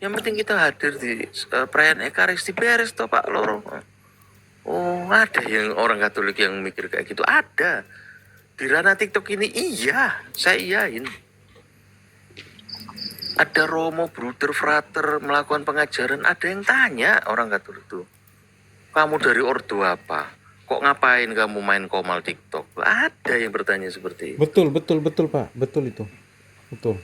Yang penting kita hadir di perayaan Ekaristi, beres toh Pak Loro. Oh, ada yang orang Katolik yang mikir kayak gitu. Ada. Di ranah TikTok ini iya, saya iyain. Ada Romo, Bruder, Frater melakukan pengajaran. Ada yang tanya orang Katolik itu. Kamu dari ordo apa? Kok ngapain kamu main komal TikTok? Ada yang bertanya seperti itu. Betul Pak, betul itu. Betul.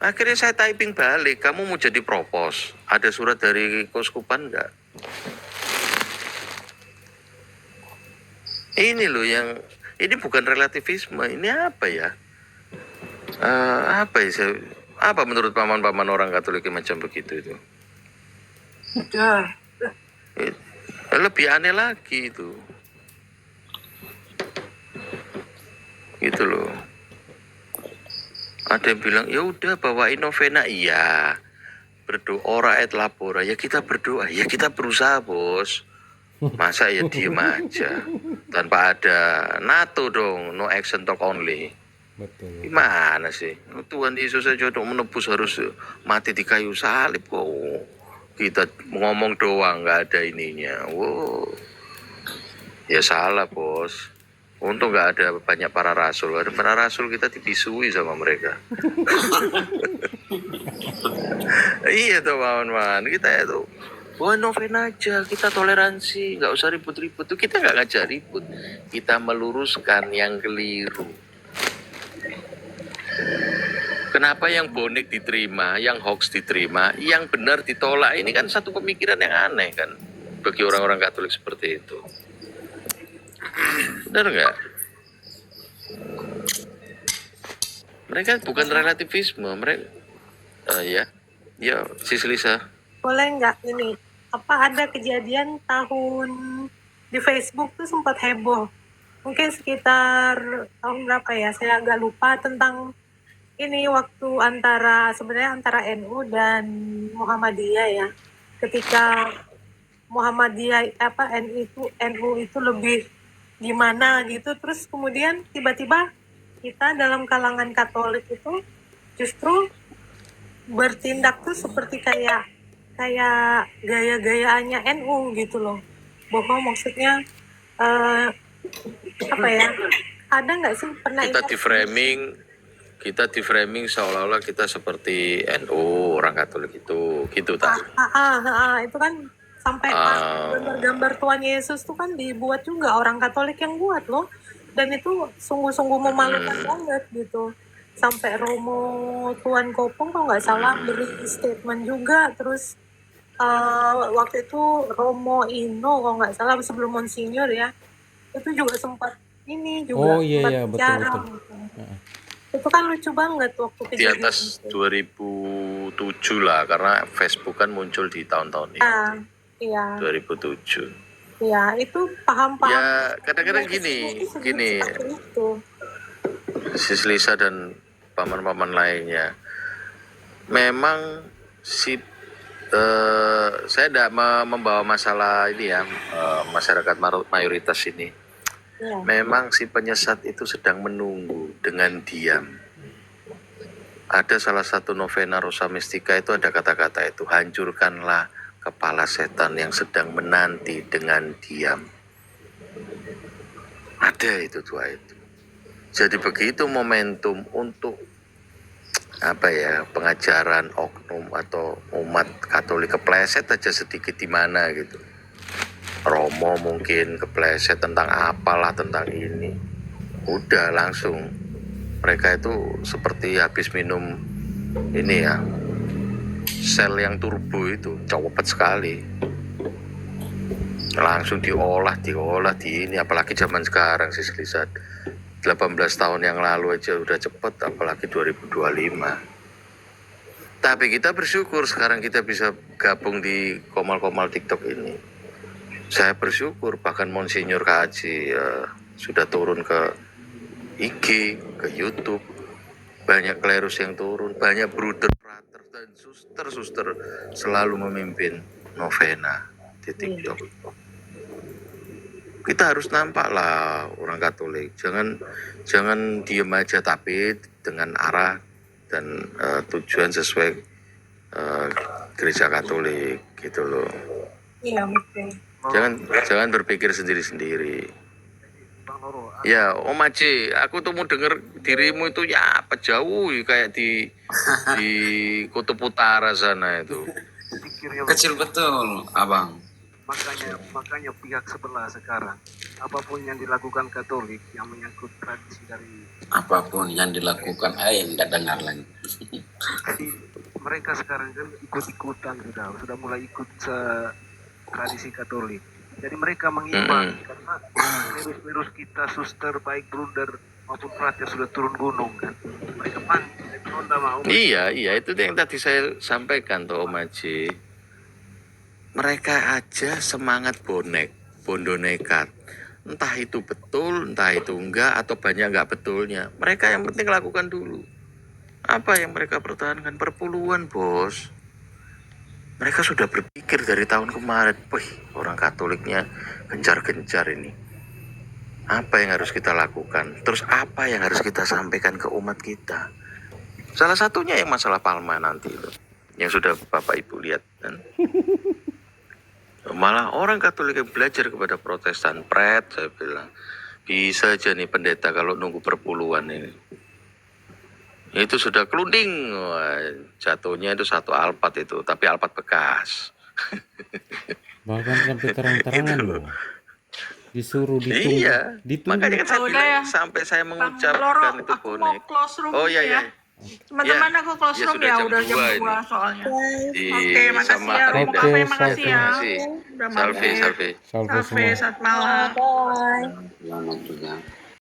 Akhirnya saya typing balik, kamu mau jadi propos? Ada surat dari Keuskupan enggak? Ini loh yang, ini bukan relativisme, ini apa ya? Apa menurut paman-paman orang Katolik yang macam begitu itu? Lebih aneh lagi itu. Gitu loh. Ada yang bilang, ya udah bawain novena, iya. Berdoa ora et labora, ya kita berdoa, ya kita berusaha bos. Masa ya diem aja tanpa ada NATO dong, no action talk only. Betul. Gimana sih? Tuhan Yesus saja untuk menebus harus mati di kayu salib kok. Kita ngomong doang nggak ada ininya. Wow. Ya salah bos. Untung nggak ada banyak para rasul. Ada para rasul kita dibisui sama mereka. Iya tuh kawan-kawan. Kita itu novena aja, kita toleransi, nggak usah ribut-ribut. Tuh kita nggak ngajak ribut, kita meluruskan yang keliru. Kenapa yang bonek diterima, yang hoax diterima, yang benar ditolak? Ini kan satu pemikiran yang aneh kan bagi orang-orang Katolik seperti itu. Benar nggak? Mereka bukan relativisme, mereka ya Sis Lisa. Boleh nggak ini, apa ada kejadian tahun di Facebook tuh sempat heboh, mungkin sekitar tahun berapa ya, saya agak lupa, tentang ini waktu sebenarnya antara NU dan Muhammadiyah ya, ketika Muhammadiyah NU itu lebih gimana gitu, terus kemudian tiba-tiba kita dalam kalangan Katolik itu justru bertindak tuh seperti kayak gaya-gayaannya NU gitu loh, bahwa maksudnya apa ya, ada nggak sih pernah kita di framing seolah-olah kita seperti NU, orang Katolik itu gitu tak? Itu kan Sampai gambar-gambar Tuhan Yesus tuh kan dibuat juga orang Katolik yang buat loh. Dan itu sungguh-sungguh memalukan banget gitu. Sampai Romo Tuan Kopong kalau nggak salah beri statement juga. Terus waktu itu Romo Ino kalau nggak salah sebelum Monsinyur ya, itu juga sempat Oh iya sempat iya, betul bicara betul. gitu. Itu kan lucu banget waktu Di kejadian atas itu. 2007 lah, karena Facebook kan muncul di tahun-tahun itu. Iya, 2007. iya itu paham-paham Ya kadang-kadang gini, seperti itu. Sis Lisa dan paman-paman lainnya, memang saya tidak membawa masalah ini ya, masyarakat mayoritas ini. Iya. Memang si penyesat itu sedang menunggu dengan diam. Ada salah satu novena Rosa Mystica itu ada kata-kata itu, hancurkanlah kepala setan yang sedang menanti dengan diam. Ada itu doa itu. Jadi begitu momentum untuk pengajaran oknum atau umat Katolik kepleset aja sedikit di mana gitu. Romo mungkin kepleset tentang apalah, tentang ini. Udah langsung mereka itu seperti habis minum ini ya, sel yang turbo itu cepet sekali. Langsung diolah di ini, apalagi zaman sekarang sih Lisa. 18 tahun yang lalu aja udah cepet, apalagi 2025. Tapi kita bersyukur sekarang kita bisa gabung di komal-komal TikTok ini. Saya bersyukur bahkan Monsinyur KAJ sudah turun ke IG, ke YouTube. Banyak klerus yang turun, banyak bruder, frater, dan suster selalu memimpin novena di TikTok. Kita harus nampak lah orang Katolik, jangan diem aja, tapi dengan arah dan tujuan sesuai gereja Katolik gitu loh. Iya betul. Jangan berpikir sendiri-sendiri. Ya, Om Aji, aku tuh mau denger dirimu itu ya apa jauh kayak di Kutub Utara sana itu. Kecil betul, Abang. Makanya pihak sebelah sekarang, apapun yang dilakukan Katolik yang menyangkut tradisi dari Apapun yang dilakukan, tidak dengar lagi. jadi mereka sekarang kan ikut-ikutan sudah mulai ikut tradisi Katolik. Jadi mereka mengimbang karena virus kita, suster baik bruder maupun frater sudah turun gunung kan. Mereka panik, mau. Iya, itu yang tadi saya sampaikan tuh Om Aji. Mereka aja semangat bondo nekat. Entah itu betul, entah itu enggak, atau banyak enggak betulnya. Mereka yang penting lakukan dulu. Apa yang mereka pertahankan? Perpuluhan, bos. Mereka sudah berpikir dari tahun kemarin, wih, orang Katoliknya gencar-gencar ini. Apa yang harus kita lakukan? Terus apa yang harus kita sampaikan ke umat kita? Salah satunya yang masalah Palma nanti itu, yang sudah Bapak Ibu lihat kan. Malah orang Katolik yang belajar kepada Protestan, saya bilang, bisa aja nih pendeta kalau nunggu perpuluhan ini. Itu sudah kelunding, jatuhnya itu satu Alphard itu, tapi Alphard bekas. Bahkan sampai terang-terangan Gitu. loh. Disuruh ditunggu. Iya, makanya kan saya Udah bilang ya. sampai saya Bang mengucapkan Loro, itu aku mau bonek. close room Oh dulu iya, ya. Teman-teman Ya. aku close Ya, room sudah ya, jam udah jam 2 2 ini. soalnya. Di Oke, makasih sama ya Romo Rida. Cafe, makasih ya. Makasih. Udah Salve. Salve Salve, semua. selamat malam. Bye. Selamat juga.